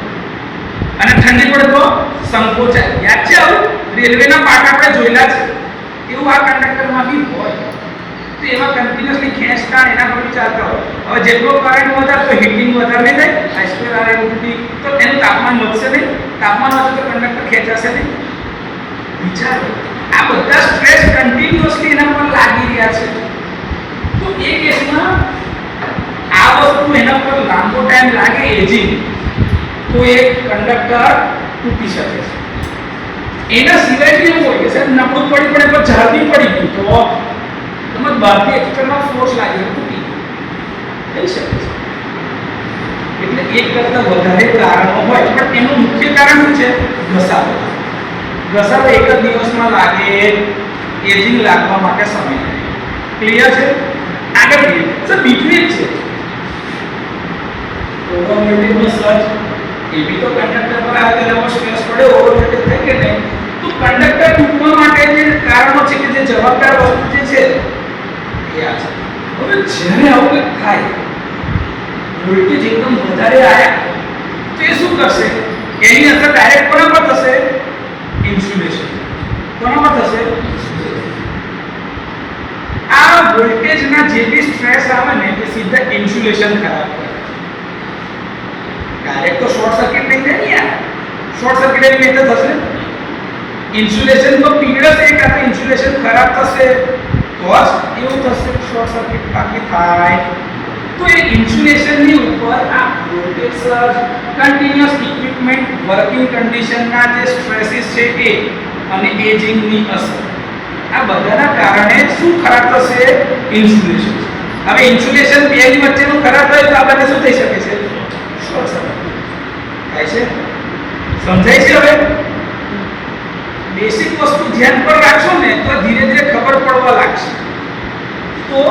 અને ઠંડી પડે તો સંકોચાય. યાદ છે આવું? રેલવેના પાટા આપણે જોયેલા છે. એવું આ કંડક્ટરમાં બી હોય. તો એમાં કન્ટિન્યુઅસલી ખેંચતા એના પર ચાલતા હોય. હવે જેટલો કરંટ વધારે તો હીટિંગ વધારે નહીં થાય, I2R તો એનું તાપમાન વધશે નહીં. તાપમાન વધશે તો કંડક્ટર ખેંચાશે નહીં. વિચારો, આ બધા સ્ટ્રેસ કન્ટિન્યુઅસલી એના પર લાગી રહ્યા છે. તો એ કેસમાં આ વસ્તુ એના પર લાંબો ટાઈમ લાગે, એજિંગ, તો એક કંડક્ટર તૂટી શકે છે. એના સિવાય બી એવું હોય કે સાહેબ નબળું પડી પડે પણ ઝાડવી પડી ગયું તો તમે બહારથી એક્સટર્નલ ફોર્સ લાગેલો તૂટી થઈ શકે છે. એટલે એક કરતા વધારે કારણો હોય, પણ એનું મુખ્ય કારણ શું છે? ઘસારો. ઘસારો એક જ દિવસમાં લાગે, એજિંગ લાગવા માટે સમય લાગે. ક્લિયર છે? આગળ જોઈએ સર, બીજું એક છે ઓવરવોલ્ટેજનો સર્જ. એ બી તો કંડક્ટર પર આવે તેનો સ્ટ્રેસ પડે, ઓવરવોલ્ટેજ થાય કે નહીં? તો કંડક્ટર તૂટવા માટે જે કારણો છે કે જે જવાબદાર વસ્તુ જે છે એ આ છે. હવે જ્યારે આવું કંઈક થાય, વોલ્ટેજ એકદમ વધારે આવ્યા તો એ શું કરશે? એની અસર ડાયરેક્ટ કોના પર થશે? ઇન્સ્યુલેશન. કોના પર થશે? આ વોલ્ટેજના જે બી સ્ટ્રેસ આવે ને એ સીધા ઇન્સ્યુલેશન ખરાબ કરે. ડાયરેક્ટ તો શોર્ટ સર્કિટ નહીં થાય ને યાર. શોર્ટ સર્કિટ એવી રીતે થશે, ઇન્સ્યુલેશન તો પીગળશે, કાં તો ઇન્સ્યુલેશન ખરાબ થશે તો જ એવું થશે શોર્ટ સર્કિટ બાકી થાય. તો એ ઇન્સ્યુલેશનની ઉપર આ voltage surge, continuous equipment working કન્ડિશનના જે સ્ટ્રેસીસ છે એ અને એજિંગની અસર, આ બધાના કારણે શું ખરાબ થશે? ઇન્સ્યુલેશન. હવે ઇન્સ્યુલેશન બેની વચ્ચેનું ખરાબ થાય તો આપણને શું થઈ શકે છે? શોર્ટ સર્કિટ થાય છે. સમજાય છે? હવે બેસિક વસ્તુ ધ્યાન પર રાખશો ને તો ધીરે ધીરે ખબર પડવા લાગશે. તો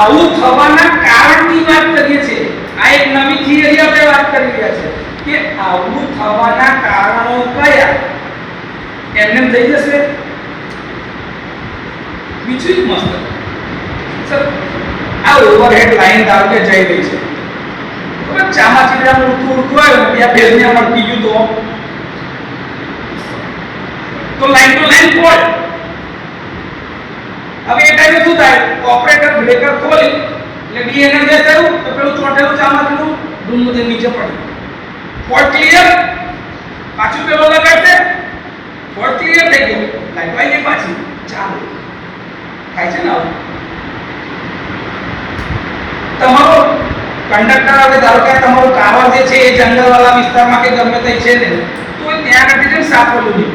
આવું થવાના કારણની વાત કરીએ છીએ. આ એક નવી થિયરી આપણે વાત કરી રહ્યા છે કે આવું થવાના કારણો કયા? એમને થઈ જશે. બીજું એક મસ્ત સર, આ ઓવરહેડ લાઈન ધારો કે જઈ રહી છે, હવે ચામાચીડાનું ઉડતું આવ્યું, ત્યાં ભેજને મળતી ગયું તો લાઈન તો લાઈન ફોલ્ટ. હવે એ ટાઈમે શું થાય? ઓપરેટર બ્રેકર ખોલી એટલે ડીએનએસ થયું તો પેલું ચોટેલું ચામાચીડું ડૂમનું નીચે પડ્યું. Fault clear. પાછું પેલો લગાડશે થાય છે ને આવું. તમારો કંડક્ટર હવે ધારો કે તમારો ટાવર જે છે એ જંગલવાળા વિસ્તારમાં કે ગમે તે છે ને, તો ત્યાં આગળ જે સાપોલું નહીં,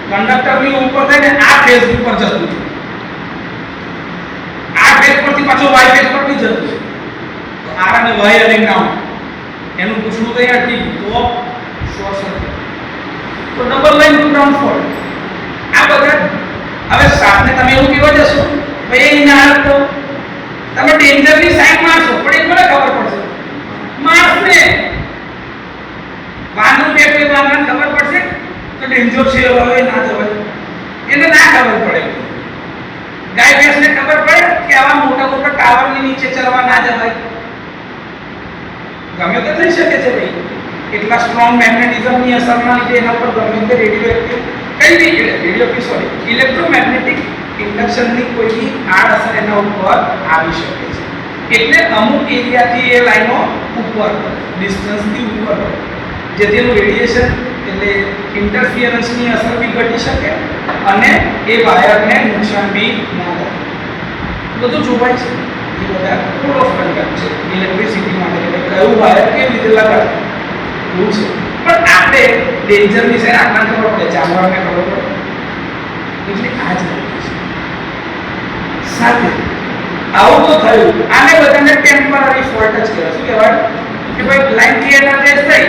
કંડક્ટરની ઉપર થઈને આ ફેઝ ઉપર જતું છે, આ ફેઝ પરથી પાછો વાય ફેઝ પર બી જતું છે. તો આર અને વાય અને ગ્રાઉન્ડ એનું પૂછવું તૈયાર થઈ ગયું તો શોર્ટ સર્કિટ. તો double line to ground fault. આ બધા હવે સાથે તમે એવું કહેવા જશો ભાઈ ના તો તમે ડેન્જરની સાઈન મારશો, પણ એક મને ખબર પડશે માણસને વાંદરું બેઠે વાંદરાને ખબર પડશે તો ડેન્જર છે હવે ના જવાય, એને ના ખબર પડે. ગાય ભેંસને ખબર પડે કે આવા મોટા મોટા ટાવરની નીચે ચરવા ના જવાય. ગમે તે થઈ શકે છે ભાઈ, એટલા સ્ટ્રોંગ મેગ્નેટિઝમની અસરના લીધે એના પર ગમે તે રેડિયોએક્ટિવ ઇલેક્ટ્રોમેગ્નેટિક ઇન્ડક્શનની કોઈ બી આડઅસર એના ઉપર આવી શકે છે. એટલે અમુક એરિયાથી એ લાઈનો ઉપર ડિસ્ટન્સથી ઉપર હોય, જેથી એનું રેડિયેશન એટલે ઇન્ટરફિયરન્સની અસર બી ઘટી શકે અને એ વાયરને નુકસાન બી ના થાય. બધું જોવાય છે. એ બધા કોડ ઓફ કન્ડક્ટ છે ઇલેક્ટ્રિસિટી માટે, એટલે કયું વાયર કેવી રીતે લગાડવું એવું છે. પણ આપણે ડેન્જરની સાઈડ આપણને ખબર પડે, જાનવરને ખબર પડે, એટલે આ જ સાથે આવું તો થયું. આને બધાને ટેમ્પરરી ફોલ્ટ જ કહેવાય. શું કહેવાય કે ભાઈ લાઈન થી એનર્જાઇઝ થઈ.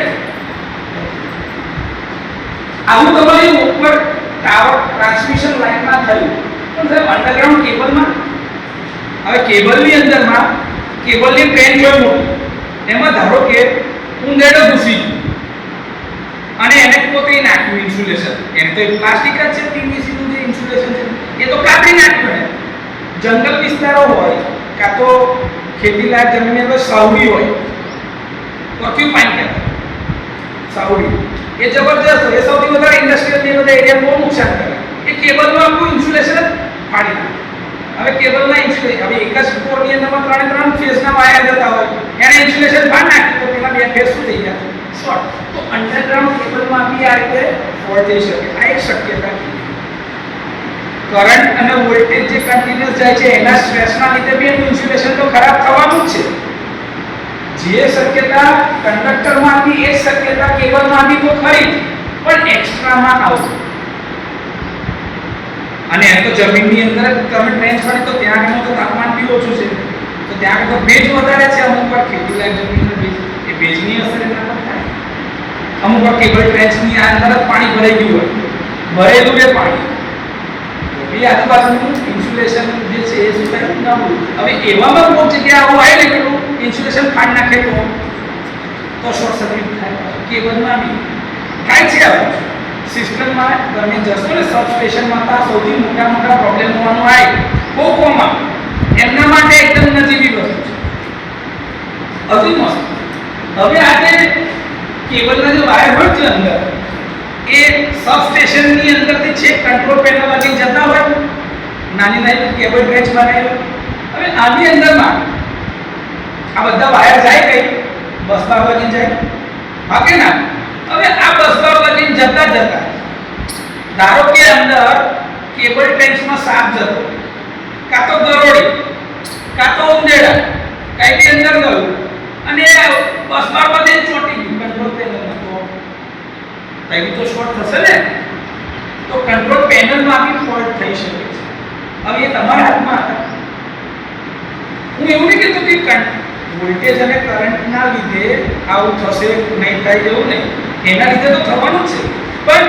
આવું તમારી ઉપર ટાવર ટ્રાન્સમિશન લાઈનમાં થયું, પણ સાહેબ અંડરગ્રાઉન્ડ કેબલમાં હવે કેબલની અંદરમાં કેબલની ટ્રેન જોઈ મોટી, એમાં ધારો કે ઉંદેડો ઘૂસી ગયો અને એને પોતે નાખ્યું ઇન્સ્યુલેશન. એમ તો પ્લાસ્ટિક જ છે, પીવીસી નું જે ઇન્સ્યુલેશન છે એ તો કાપી નાખ્યું. જંગલ વિસ્તારો હોય કાં તો ખેતીલાયક જમીન હોય, સાવડી હોય, પોર્ક્યુપાઇન કહેવાય સાવડી, એ જબરજસ્ત હોય, એ સૌથી વધારે ઇન્ડસ્ટ્રીયલ એ બધા એરિયા બહુ નુકસાન કરે. એ કેબલનું આખું ઇન્સ્યુલેશન જ ફાડી નાખે. હવે કેબલના ઇન્સ્યુલેશન હવે એક જ કોરની અંદરમાં ત્રણ ફેઝના વાયર જતા હોય, એને ઇન્સ્યુલેશન ફાડી નાખે તો પેલા બે ફેઝ શું થઈ ગયા? શોર્ટ. તો અંડરગ્રાઉન્ડ કેબલમાં બી આ રીતે ફોલ્ટ થઈ શકે. આ એક શક્યતા છે. કરંટ અને વોલ્ટેજ જે કન્ટિન્યુઅસ જાય છે એના સ્ટ્રેસના લીધે બી એનું ઇન્સ્યુલેશન તો ખરાબ થવાનું જ છે. જે શક્યતા કંડક્ટરમાં હતી એ શક્યતા કેબલમાં હતી તો ખરી, પણ એક્સ્ટ્રામાં આવશે. અને એમ તો જમીનની અંદર તમે ટ્રેન ફરી તો ત્યાં આગળ તો તાપમાન બી ઓછું છે, તો ત્યાં આગળ તો ભેજ વધારે છે. અમુક વાર ખેતીલાયક જમીનનો ભેજ, એ ભેજની અસર એના પર થાય. અમુક વાર કેબલ ટ્રેન્ચની અંદર જ પાણી ભરાઈ ગયું હોય, ભરેલું એ પાણી, એ આજુબાજુનું ઇન્સ્યુલેશન જે છે એ શું થાય ના હોય. હવે એવામાં બહુ જગ્યાએ આવું આવે ને પેલું ઇન્સ્યુલેશન ફાડી નાખે તો શોર્ટ સર્કિટ થાય. કેબલમાં બી થાય છે. આવું સિસ્ટમમાં તમે જશો ને સબસ્ટેશનમાં તો સૌથી મોટા પ્રોબ્લેમ હોવાનું આવે કોકોમાં, એમના માટે એકદમ નજીવી વસ્તુ છે, અતિ મસ્ત. હવે આજે કેબલના જે વાયર હોય છે અંદર એ સબસ્ટેશનની અંદરથી છેક કંટ્રોલ પેનલ લગી જતા હોય, નાની કેબલ ટ્રેચ બનાવી. હવે આની અંદરમાં આ બધા વાયર જાય કઈ બસ બાર લગી જાય, હા કે ના? હવે આ બસ બાર લગી જતા ધારો કે અંદર કેબલ ટ્રેચમાં સાપ જતો, કાં તો ગરોળી, કાં તો ઉંદેડા, કઈ બી અંદર ગયું અને બસ બાર બધે ચોટી ગયું કંટ્રોલ પેનલમાં, તો કઈ તો શોર્ટ થશે ને. તો કંટ્રોલ પેનલમાં બી ફોલ્ટ થઈ શકે છે. હવે એ તમારા હાથમાં હતા. હું એવું નહીં કહેતો કે વોલ્ટેજ અને કરંટના લીધે આવું થશે નહીં થાય એવું નહીં, એના લીધે તો થવાનું જ છે. પણ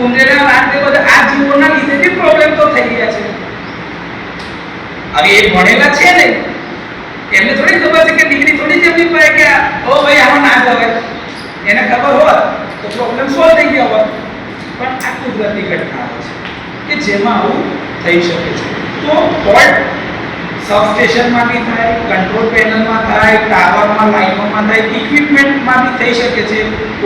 ઉંદેડા રાતે બધા આ જીવોના લીધે બી પ્રોબ્લેમ તો થઈ ગયા છે. હવે એ ભણેલા છે ને, એમને થોડી ખબર છે કે ડિગ્રી થોડી જેમની પડે કે ઓ ભાઈ આમાં ના જવાય, એને ખબર હોત તો પ્રોબ્લેમ સોલ્વ થઈ ગયો હોત. પણ આ કુદરતી ઘટનાઓ છે કે જેમાં આવું થઈ શકે છે. તો ફોલ્ટ સબસ્ટેશનમાં બી થાય, કંટ્રોલ પેનલમાં થાય, ટાવરમાં, લાઈનોમાં થાય, ઇક્વિપમેન્ટમાં બી થઈ શકે છે.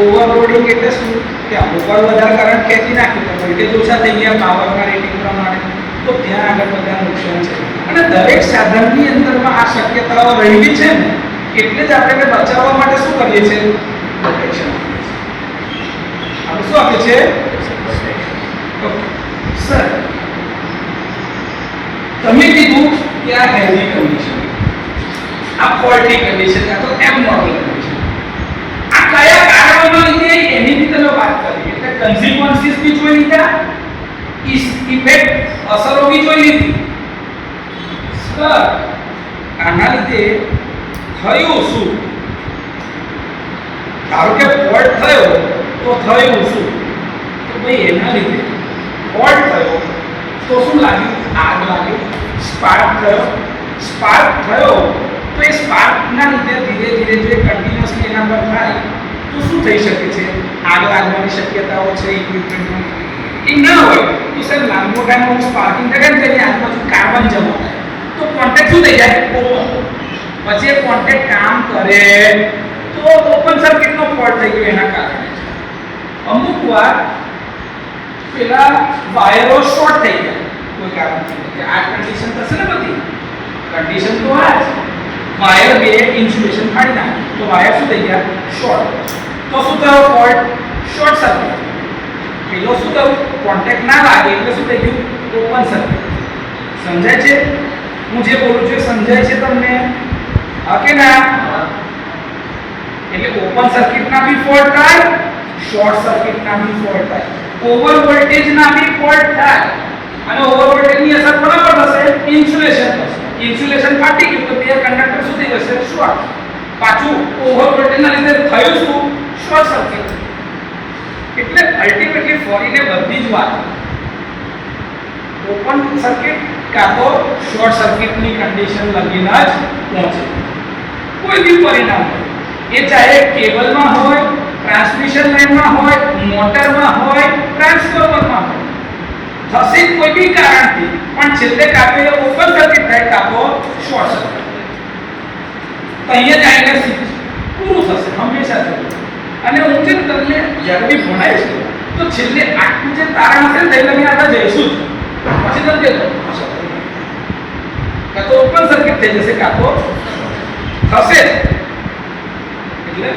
ઓવરલોડિંગ એટલે શું કે અમુક વાર વધારે કરંટ ખેંચી નાખ્યું તો વોલ્ટેજ ઓછા થઈ ગયા પાવરના રેટિંગ પ્રમાણે, તો ત્યાં આગળ બધા નુકસાન છે. અને દરેક સાધનની અંદરમાં આ શક્યતાઓ રહેલી છે ને, એટલે જ આપણે બચાવવા માટે શું કરીએ છીએ? પ્રોટેક્શન. આપણે શું આપીએ છીએ? સર આ હેવી કન્ડિશન, આ ફોલ્ટી કન્ડિશન કા તો એબનોર્મલ કન્ડિશન. આ કયા કારણોના લીધે એની બી તમે વાત કરી, એટલે કન્સિક્વન્સીસ બી જોઈ લીધા, ઇફેક્ટ અસરો બી જોઈ લીધી. સર આના લીધે થયું શું? ધારો કે ફોલ્ટ થયો તો થયું શું? તો ભાઈ એના લીધે ફોલ્ટ થયો તો શું લાગ્યું? આગ લાગ્યું, સ્પાર્ક થયો. સ્પાર્ક થયો તો એ સ્પાર્કના લીધે ધીરે ધીરે જો કન્ટિન્યુઅસલી એના પર થાય તો શું થઈ શકે છે? આગ લાગવાની શક્યતાઓ છે ઇક્વિપમેન્ટમાં. એ ન હોય તો સર લાંબો ટાઈમ સ્પાર્કિંગ કરે ને તેની આજુબાજુ કાર્બન જમા થાય તો કોન્ટેક્ટ શું થઈ જાય? ઓપન. પછી એ કોન્ટેક્ટ કામ કરે તો ઓપન સર્કિટનો ફોલ્ટ થઈ ગયો એના કારણે. અમુક વાર પેલા વાયરો શોર્ટ થઈ ગયા કોઈ કારણથી. આ કન્ડિશન થશે ને બધી કન્ડિશન તો આ જ વાયર બે ઇન્સ્યુલેશન ફાડી નાખે તો વાયર શું થઈ ગયા? શોર્ટ. તો શું થયો? Fault, short circuit. પેલો શું થયું? કોન્ટેક્ટ ના લાગે એટલે શું થઈ ગયું? Open circuit. સમજાય છે હું જે બોલું છું? સમજાય છે તમને? હા કે ના? એટલે ઓપન સર્કિટ ના બી ફોલ્ટ થાય, શોર્ટ સર્કિટ ના બી ફોલ્ટ થાય, ઓવર વોલ્ટેજ ના બી ફોલ્ટ થાય. અને ઓવર વોલ્ટેજ ની અસર કોના પર થશે? ઇન્સ્યુલેશન પર. ઇન્સ્યુલેશન ફાટી ગયું તો બે કંડક્ટર શું થઈ જશે? શોર્ટ. પાછું ઓવર વોલ્ટેજ ના લીધે થયું શું? Short circuit. એટલે અલ્ટિમેટલી ફરીને બધી જ વાત ઓપન સર્કિટ કા તો શોર્ટ સર્કિટની કન્ડિશન લગીને જ પહોંચે. કોઈ બી પરિણામ હોય એ ચાહે કેબલમાં હોય, ટ્રાન્સમિશન લાઇનમાં હોય, મોટરમાં હોય, ટ્રાન્સફોર્મરમાં હોય, થશે કોઈ બી કારણથી પણ છેલ્લે કાં તો એ ઓપન સર્કિટ થાય કાં તો શોર્ટ સર્કિટ. તો અહીંયા જ આઈને પૂરું થશે હંમેશા થશે. અને હું જે તમને જ્યારે બી ભણાવીશ તો છેલ્લે આટલું જે તારણ હશે ને એટલે આપણે જઈશું પછી તમે દેખો કાં તો ઓપન સર્કિટ થઈ જશે કાં તો થશે. એટલે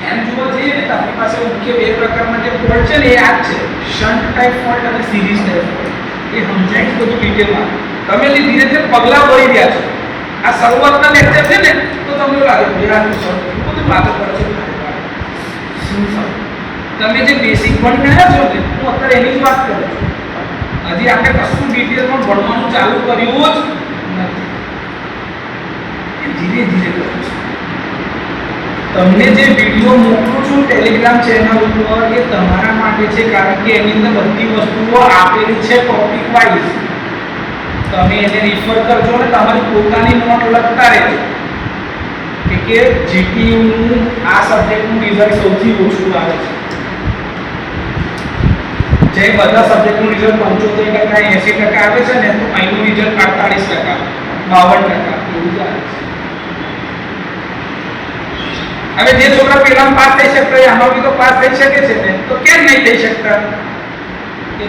એમ જોવા જઈએ ને તો આપણી પાસે મુખ્ય બે પ્રકારના જે ફોલ્ટ છે ને એ આ જ છે, શન્ટ ટાઈપ ફોલ્ટ અને સિરીઝ ટાઈપ ફોલ્ટ. એ સમજાય બધું ડિટેલમાં. તમે ધીરે ધીરે પગલાં ભરી રહ્યા છો. આ શરૂઆતના લેક્ચર છે ને તો તમને લાગે યાર બધું વાતો કરે છે. તમે જે બેસિક ભણ્યા છો ને હું અત્યારે એની જ વાત કરું છું. હજી આપણે કશું ડિટેલમાં ભણવાનું ચાલુ કર્યું જ નથી. ધીરે ધીરે કરું છું. તમને જે વિડિયો મોકલું છું ટેલિગ્રામ ચેનલ ઉપર એ તમારા માટે છે, કારણ કે એની અંદર બધી વસ્તુઓ આપેલી છે ટોપિક વાઇઝ. તમે એને રિફર કરજો અને તમારી પોતાની નોટ લખતા રહેજો કે જીપીયુ નું આ સબ્જેક્ટનું રિઝલ્ટ સૌથી ઓછું આવે છે. જે બધા સબ્જેક્ટનું રિઝલ્ટ 75% 80% આવે છે ને તો અહીંનું રિઝલ્ટ 48%, 52% એવું જ આવે છે. હવે જે છોકરા પેલામાં પાસ થઈ શકતા હોય આમાં બી તો પાસ થઈ શકે છે ને, તો કેમ નહીં થઈ શકતા?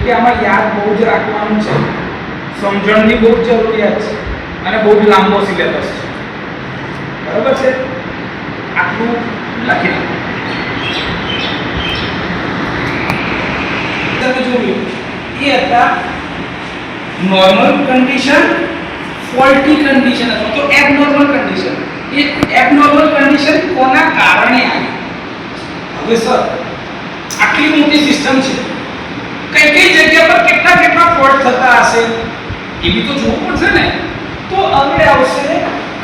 કે આમાં યાદ બહુ જ રાખવાનું છે, સમજણની બહુ જ જરૂરિયાત છે અને બહુ જ લાંબો સિલેબસ છે. બરાબર છે? આટલું લખી નાખો. તમે જોયું એ હતા નોર્મલ કન્ડિશન, ફોલ્ટી કન્ડિશન અથવા તો એબનોર્મલ કન્ડિશન. એ એબનોર્મલ કન્ડિશન કોના કારણે આવી? હવે સર આટલી મોટી સિસ્ટમ છે, કઈ કઈ જગ્યા પર કેટલા કેટલા ફોલ્ટ થતા હશે એ બી તો જોવું પડશે ને. તો હવે આવશે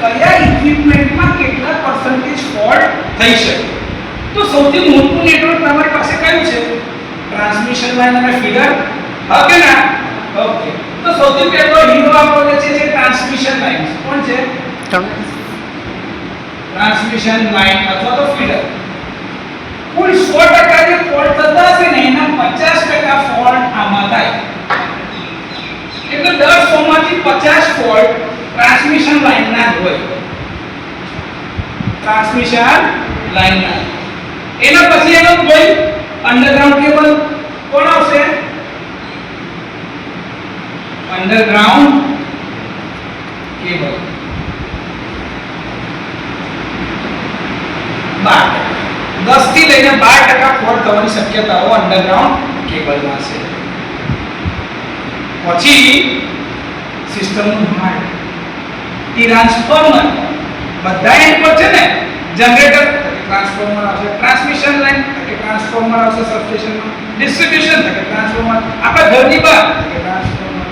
કયા ઇક્વિપમેન્ટમાં કેટલા પર્સન્ટેજ ફોલ્ટ થઈ શકે. તો સૌથી મોટું નેટવર્ક તમારી પાસે કયું છે? ટ્રાન્સમિશન લાઇન અને ફીડર. ઓકે ના? ઓકે. તો સૌથી પહેલો હીરો આપણને છે જે ટ્રાન્સમિશન લાઇન. કોણ છે? ટ્રાન્સમિશન લાઇન અથવા તો ફીડર. કુલ 100% જે ફોલ્ટ થતા હશે ને એના 50% ફોલ્ટ આમાં થાય. એટલે 10 માંથી 50 ફોલ્ટ ટ્રાન્સમિશન લાઇનના જ હોય. ટ્રાન્સમિશન લાઇનના. એના પછી એનો કોઈ અંડરગ્રાઉન્ડ કેબલ કોણ આવશે? અંડરગ્રાઉન્ડ કેબલ 10 થી લઈને 12% ફોલ્ટ થવાની શક્યતાઓ અંડરગ્રાઉન્ડ કેબલમાં છે. પછી સિસ્ટમનું હાર્ટ. ટ્રાન્સફોર્મર બધા એન્ડ પર છે ને જનરેટર ટ્રાન્સફોર્મર આવશે, ટ્રાન્સમિશન લાઈન કે ટ્રાન્સફોર્મર આવશે સબસ્ટેશનમાં, ડિસ્ટ્રીબ્યુશન કે ટ્રાન્સફોર્મર, આપણા ઘરની બહાર કે ટ્રાન્સફોર્મર.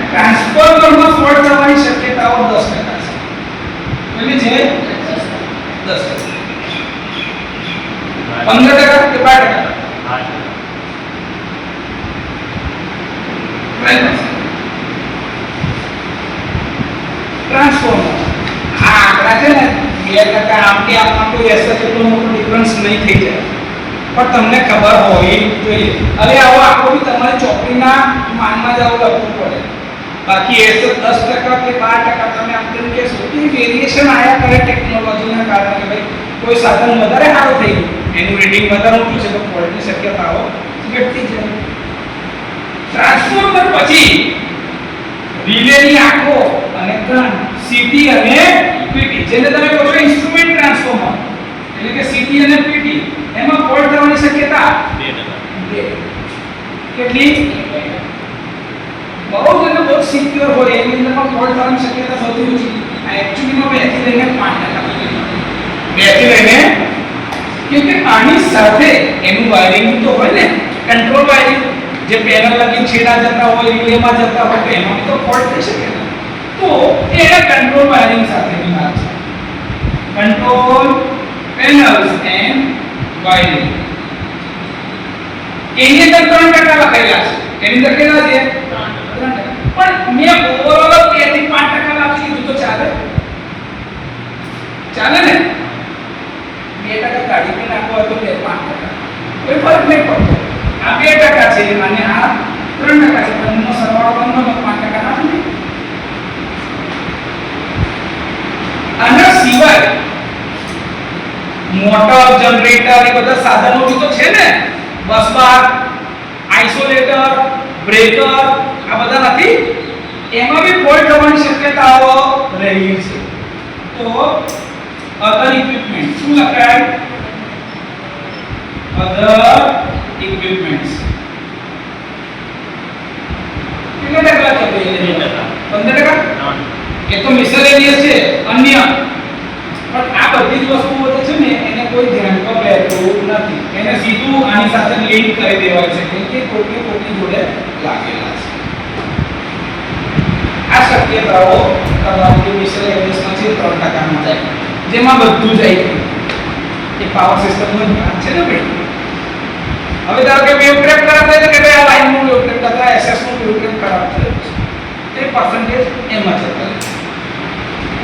ટ્રાન્સફોર્મરમાં ફોલ્ટ થવાની શક્યતાઓ 10% છે. કેટલી છે? 10%. 15% કે 12%? ટ્રાન્સફોર્મર આ આંકડા છે ને 2% આમ કે આમાં કોઈ એસા એટલો મોટો ડિફરન્સ નહીં થઈ જાય, પણ તમને ખબર હોવી જોઈએ. હવે આવો આંકડો બી તમારે ચોપડીના માનમાં જ આવું લખવું પડે, બાકી એ તો 10% કે 12% તમે આમ તેમ કહેશો કે વેરિએશન આયા કરે ટેકનોલોજીના કારણે કે ભાઈ કોઈ સાધન વધારે સારું થઈ ગયું, એનું રેટિંગ વધારે ઊંચું છે તો ફોલ્ટની શક્યતાઓ ઘટતી જાય. ટ્રાન્સફોર્મર પછી રિલેની આંખો અને ત્રણ સીટી અને પીટી, જેને તમે કહો છો ઇન્સ્ટ્રુમેન્ટ ટ્રાન્સફોર્મર, એટલે કે સીટી અને પીટી, એમાં ફોલ્ટ થવાની શક્યતા 2%. કેટલી? બહુ જ બહુ સિક્યોર હોય એની અંદરમાં ફોલ્ટ થવાની શક્યતા સૌથી ઓછી. આ એક્ચ્યુઅલીમાં 2 થી લઈને 5% 2 થી લઈને, કે આની સાથે એનું વાયરિંગ તો હોય ને, કંટ્રોલ વાયરિંગ જે પેનલ લગી છેડા જતા હોય રિલેમાં જતા હોય તો એમાં તો ફોલ્ટ થઈ શકે ને. તો એને કંટ્રોલ વાયરિંગ સાથેની વાત છે. કંટ્રોલ પેનલ્સ એન્ડ વાયરિંગ એની અંદર 3% લખેલા છે. એની અંદર કેટલા છે? 3%. પણ મેં ઓવરઓલ 2 થી 5% આપી દીધું તો ચાલે? ચાલે ને? 2% કાઢી કે નાખો તો 5%, કોઈ ફરક નહીં પડતો. આ 2% છે અને આ 3% છે, બંનેનો સરવાળો બંધો 5% નથી. આના સિવાય મોટર, જનરેટર એ બધા સાધનો તો છે ને, બસ બાર, આઇસોલેટર, બ્રેકર, આ બધા નથી, એમાં બી ફોલ્ટ થવાની શક્યતાઓ રહી છે. તો અધર ઇક્વિપમેન્ટ શું લખાય? અધર ઇક્વિપમેન્ટ્સ. કેટલા ટકા છે? 15%. એ તો મિસલેનિયસ છે, અન્ય. પણ આ બધી જ વસ્તુઓ છે ને એને કોઈ ધ્યાનમાં લેતું નથી, એને સીધું આની સાથે લિંક કરી દેવાય છે કેમ કે કોઈની જોડે લાગેલા છે. આ શક્યતાઓ તમારી મિસલેનિયસમાં છે 3% માં જાય, જેમાં બધું જાય એ પાવર સિસ્ટમનો ભાગ છે ને ભાઈ. હવે ધારો કે વેવ ટ્રેપ ખરાબ થાય કે ભાઈ આ લાઈનનું વેવ ટ્રેપ અથવા એસએસ નું વેવ ટ્રેપ ખરાબ થયું છે, તે પર્સન્ટેજ એમાં જતા રહે.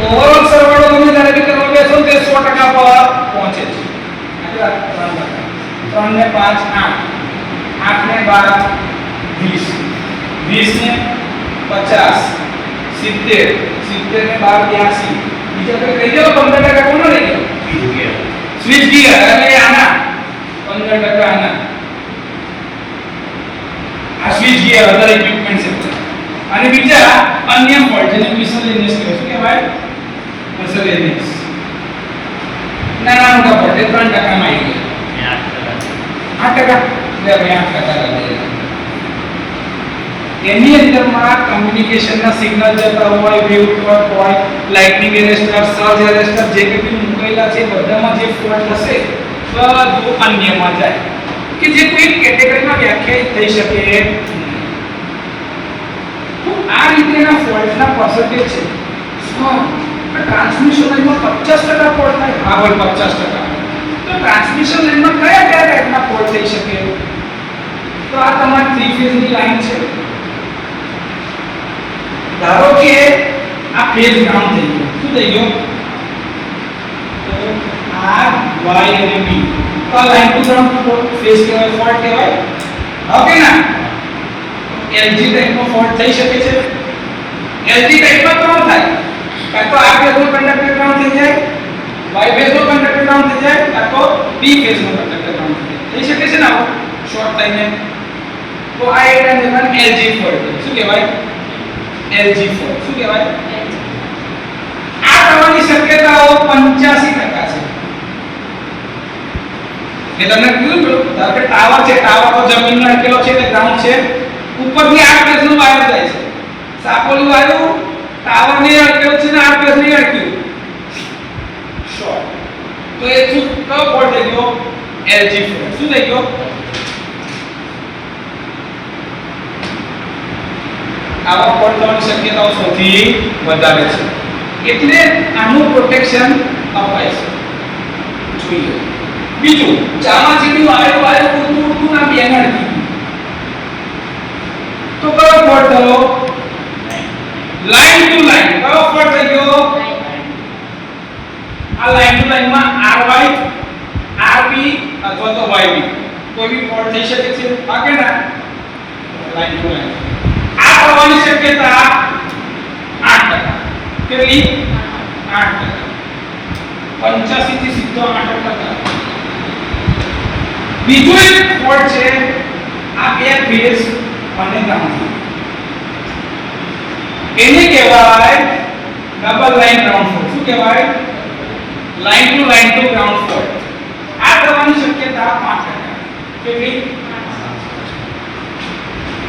ઓવરઓલ સરવાળો તમે જ્યારે બી કરવા બેસો તે 100% પર પહોંચે છે. 3 ને 5 8, 8 ને 12 20, 20 ને 50 70, 70 ને 12 82. બીજા કોઈ કહી દો 15% કોનો રહી ગયો? સ્વિચ ગિયર એટલે આના 15% આના. આ સ્વિચ ગિયર અધર ઇક્વિપમેન્ટ છે. અને બીજા અન્ય ફોલ્ટ જેને મિસલેનિયસ કહે છે, કહેવાય મિસલેનિયસ. નાના મોટા ફોલ્ટ 3% માં આવી ગયા. 8%. લે ભાઈ 8% લઈએ. એની અંદરમાં કમ્યુનિકેશનના સિગ્નલ જતા હોય, વેવ ટ્રેપ હોય, લાઇટનિંગ એરેસ્ટર, સર્જ એરેસ્ટર જે કંઈ મૂકેલા છે બધામાં જે ફોલ્ટ હશે બધું અન્યમાં જાય કે જે કોઈ કેટેગરીમાં વ્યાખ્યાયિત થઈ શકે. તો આ રીતેના ફોલ્ટના પર્સન્ટેજ છે. ટ્રાન્સમિશન લાઇનમાં 50% ફોલ્ટ થાય. હા ભાઈ 50%. તો ટ્રાન્સમિશન લાઇનમાં કયા કયા ટાઈપના ફોલ્ટ થઈ શકે? તો આ તમારી 3 ફેઝની લાઈન છે. ધારો કે આ ફેઝ ગ્રાઉન્ડ થઈ ગયો. શું થઈ ગયો? તો R Y અને B. તો આ લાઈન ટુ ગ્રાઉન્ડ ફેઝ કહેવાય, ફોલ્ટ કહેવાય. ઓકે ના? LG ટાઈપનો ફોલ્ટ થઈ શકે છે. LG ટાઈપમાં કોણ થાય? કાં તો આ ફેઝનો કંડક્ટર ગ્રાઉન્ડ થઈ જાય, Y ફેઝનો કંડક્ટર ગ્રાઉન્ડ થઈ જાય, કાં તો B ફેઝનો કંડક્ટર ગ્રાઉન્ડ થઈ શકે છે ને આવો શોર્ટ થઈને. તો આ એક ટાઈપનો LG ફોલ્ટ. શું કહેવાય? LG fault. શું કહેવાય? આ થવાની શક્યતાઓ 85% છે. મેં તમને કીધું ધારો કે ટાવર છે, ટાવર તો જમીનમાં રાખેલો છે એટલે ગ્રાઉન્ડ છે, ઉપરથી આ ફેઝનો વાયર જાય છે સાપોલી વાળું ટાવર ને અટક્યું છે ને આ પ્લસ ને અટક્યું શોર્ટ તો એ શું કયો ફોલ્ટ થઈ ગયો એલજી ફોલ્ટ શું થઈ ગયો આવા ફોલ્ટ થવાની શક્યતાઓ સૌથી વધારે છે એટલે આનું પ્રોટેક્શન અપાય છે જોઈએ બીજું ચામાચીડી વાયુ વાયુ ઉડતું ઉડતું ના બેનર થી તો કયો ફોલ્ટ થયો લાઈન ટુ લાઈન કયો ફોલ્ટ થઈ ગયો આ લાઈન ટુ લાઈન માં RY RB અથવા તો YB કોઈ બી ફોલ્ટ થઈ શકે છે આ કે ના લાઈન ટુ લાઈન આ થવાની શક્યતા 8% કેટલી 8% 85 થી સીધો 8% બીજો એક ફોલ્ટ છે આ બે ફેઝ અને ગ્રાઉન્ડ એને કહેવાય ડબલ લાઈન ગ્રાઉન્ડ ફોલ્ટ શું કહેવાય લાઈન ટુ ગ્રાઉન્ડ ફોલ્ટ આ થવાની શક્યતા 5% કેટલી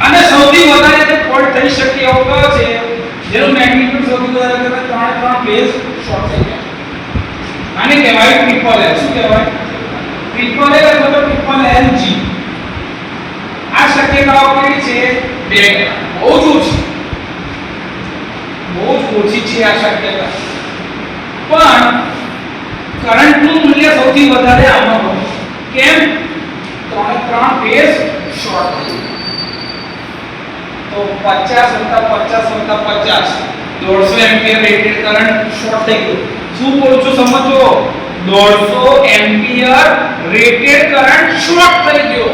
અને સૌથી વધારે જે ફોલ્ટ થઈ શકે એવો કયો છે જેનું મેગ્નીટ્યુડ સૌથી વધારે છે ત્રણ ફેઝ શોર્ટ થઈ ગયા આને કહેવાય ટ્રિપલ એલ શું કહેવાય ટ્રિપલ એલ અથવા તો ટ્રિપલ LG આ શક્યતાઓ કેટલી છે 2 બહુ જ ઓછી છે આ શક્યતા પણ કરંટનું મૂલ્ય સૌથી વધારે આમાં હોય કેમ ત્રણ ફેઝ શોર્ટ થઈ તો 50 + 50 + 50 150 એમ્પિયર રેટેડ કરંટ શોર્ટ થઈ ગયો શું બોલું છું સમજો 150 એમ્પિયર રેટેડ કરંટ શોર્ટ થઈ ગયો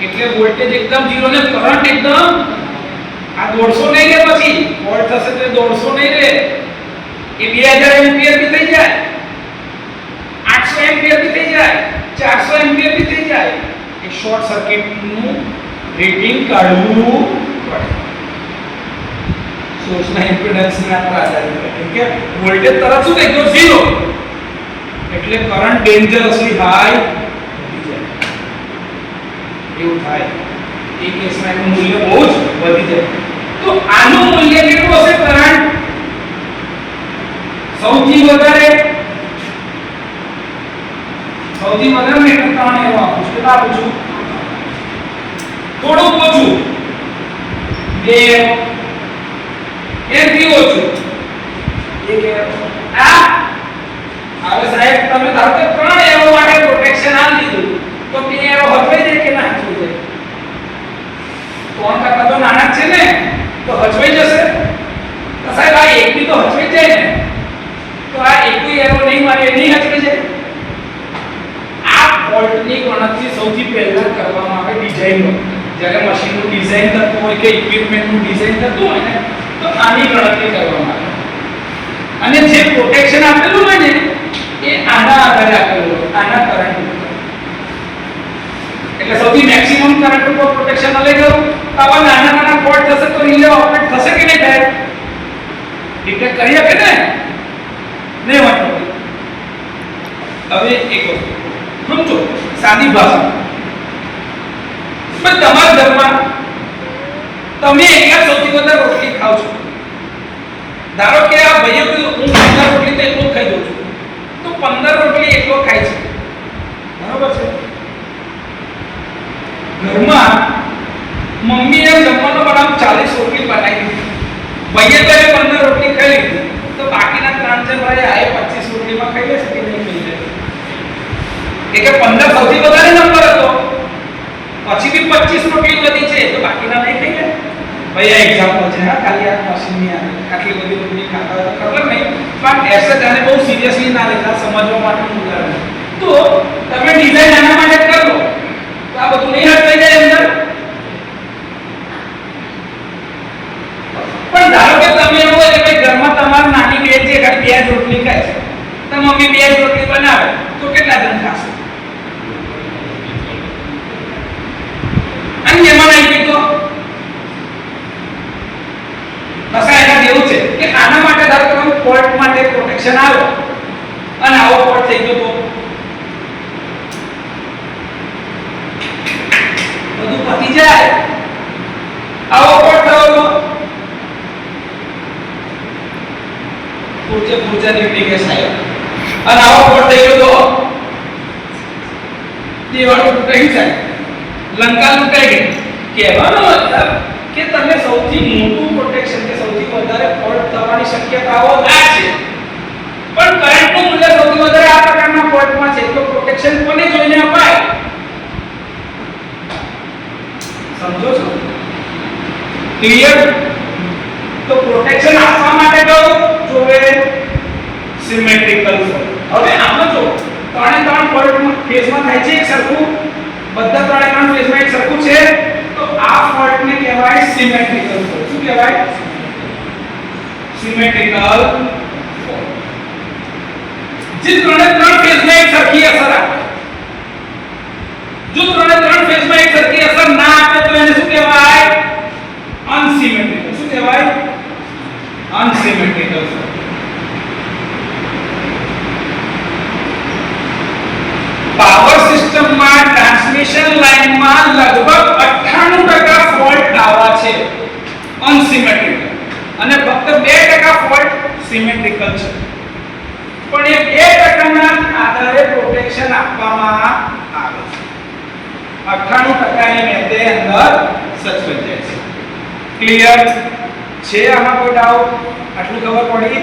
એટલે વોલ્ટેજ એકદમ 0 ને કરંટ એકદમ આ 150 નહીં રે પછી વોલ્ટ થશે તો 150 નહીં રે એ 2000 એમ્પિયર બી થઈ જાય 800 એમ્પિયર બી થઈ જાય 400 એમ્પિયર બી થઈ જાય એ શોર્ટ સર્કિટ નું રેટિંગ કાઢવું પડે સોર્સના ઇમ્પિડન્સ ના પર આધારિત એટલે કે વોલ્ટેજ તરત શું થઈ ગયો 0 એટલે કરંટ ડેન્જરસલી હાઈ વધી જાય એવું થાય એ કેસમાં એનું મૂલ્ય બહુ જ વધી જાય તો આનું મૂલ્ય કેટલું હશે કરંટ સૌથી વધારે મેં ત્રણ એવો આપું છું કેટલા આપું છું થોડું ઓછું 2 એથી ઓછું એક આ હવે સાહેબ તમે ધારો કે 3 એરો માટે પ્રોટેક્શન આમ લીધું તો 2 એરો હટવાઈ જાય કે ના હટવાઈ જાય 3 કરતા તો નાના છે ને તો હટવાઈ જશે તો સાહેબ આ એક બી તો હટવાઈ જાય ને તો આ એકુય એરો નહીં મારે નહીં હટવાઈ જાય આ ફોલ્ટની ગણતરી સૌથી પહેલા કરવામાં આવે ડિઝાઇનમાં જ્યારે મશીનનું ડિઝાઇન થતું હોય કે ઇક્વિપમેન્ટનું ડિઝાઇન થતું હોય ને તો આની ગણતરી કરવામાં આવે અને જે પ્રોટેક્શન આપેલું હોય ને એ આના આધારે આપેલું હોય આના કરંટ એટલે સૌથી મેક્સિમમ કરંટ ઉપર પ્રોટેક્શન લઈ ગયું તો આવા નાના ફોલ્ટ થશે તો રિલે ઓપરેટ થશે કે નહીં થાય ડિટેક્ટ કરી શકે ને નહીં વાંધો હવે એક સમજો સાદી ભાષા તમારા ઘરમાં તમે એકલા સૌથી વધારે રોટલી ખાવ છો ધારો કે આ ભાઈએ કીધું હું 15 રોટલી તો એકલો ખાઈ દઉં છું તો 15 રોટલી એકલો ખાય છે બરાબર છે ઘરમાં મમ્મીએ જમવાનો બનાવ 40 રોટલી બનાવી દીધી ભાઈએ તો 15 રોટલી ખાઈ લીધી તો બાકીના 3 જણ ભાઈ આ 25 રોટલીમાં ખાઈ લેશે કે નહીં ખાઈ લે કે 15 સૌથી વધારે નંબર હતો પછી બી 25 રોટલી વધી છે તો બાકીના નહીં ખાઈ લે ભાઈ આ એક્ઝામ્પલ છે હા ખાલી આ મશીનની આટલી બધી રોટલી ખાતા હોય તો ખબર નહીં પણ એસે જાને બહુ સિરિયસલી ના લેતા સમજવા માટેનું ઉદાહરણ તો તમે ડિઝાઇન આના માટે કરો તો આ બધું નહીં હટવાઈ જાય અંદર પણ ધારો કે તમે એવું હોય કે ભાઈ ઘરમાં તમારી નાની બેન છે ખાલી 2 રોટલી ખાય છે તો મમ્મી 2 રોટલી બનાવે તો કેટલા જણ ખાશે અને એમાં નહીં તો બસા એના જેવું છે કે આના માટે ધારો કે તમે ફોલ્ટ માટે પ્રોટેક્શન આવો અને આવો ફોલ્ટ થઈ ગયો તો બધું પતી જાય આવો ફોલ્ટ થયો તો જે ઉર્જા ન્યુક્લિયસ થાય અને આવો ફોલ્ટ થઈ ગયો તો દીવાલો તૂટી જાય, લંકા લૂંટાઈ ગઈ. કહેવાનો મતલબ કે તમે સૌથી મોટું પ્રોટેક્શન કે સૌથી વધારે ફોલ્ટ થવાની શક્યતાઓ આ છે, પણ કરંટનું મૂલ્ય સૌથી વધારે આ પ્રકારના ફોલ્ટમાં છે. તો પ્રોટેક્શન કોને જોઈને અપાય? સમજો છો? ક્લિયર? તો પ્રોટેક્શન આપવા માટે કયું જોવે? Symmetrical fault. હવે આમાં જો ત્રણે ત્રણ ફોલ્ટ ફેઝમાં થાય છે એક સરખું, બધા ત્રણે ત્રણ ફેઝમાં એક સરખું છે, તો આ ફોલ્ટને કહેવાય સિમેટ્રિકલ ફોલ્ટ. શું કહેવાય? Symmetrical fault. જે ત્રણે ત્રણ ફેઝમાં એક સરખી અસર આપે. જો ત્રણે ત્રણ ફેઝમાં એક સરખી અસર ના આપે તો એને શું કહેવાય? અનસિમેટ્રિકલ. શું કહેવાય? Unsymmetrical fault. પાવર સિસ્ટમમાં ટ્રાન્સમિશન લાઇનમાં લગભગ 98% ફોલ્ટ આવા છે અનસિમેટ્રિકલ અને ફક્ત 2% ફોલ્ટ સિમેટ્રિકલ છે. પણ એ 2% ના આધારે પ્રોટેક્શન આપવામાં આવે છે. 98% ની મેતે અંદર સચવાઈ જાય છે. ક્લિયર છે? આમાં કોઈ ડાઉટ? આટલું ખબર પડી?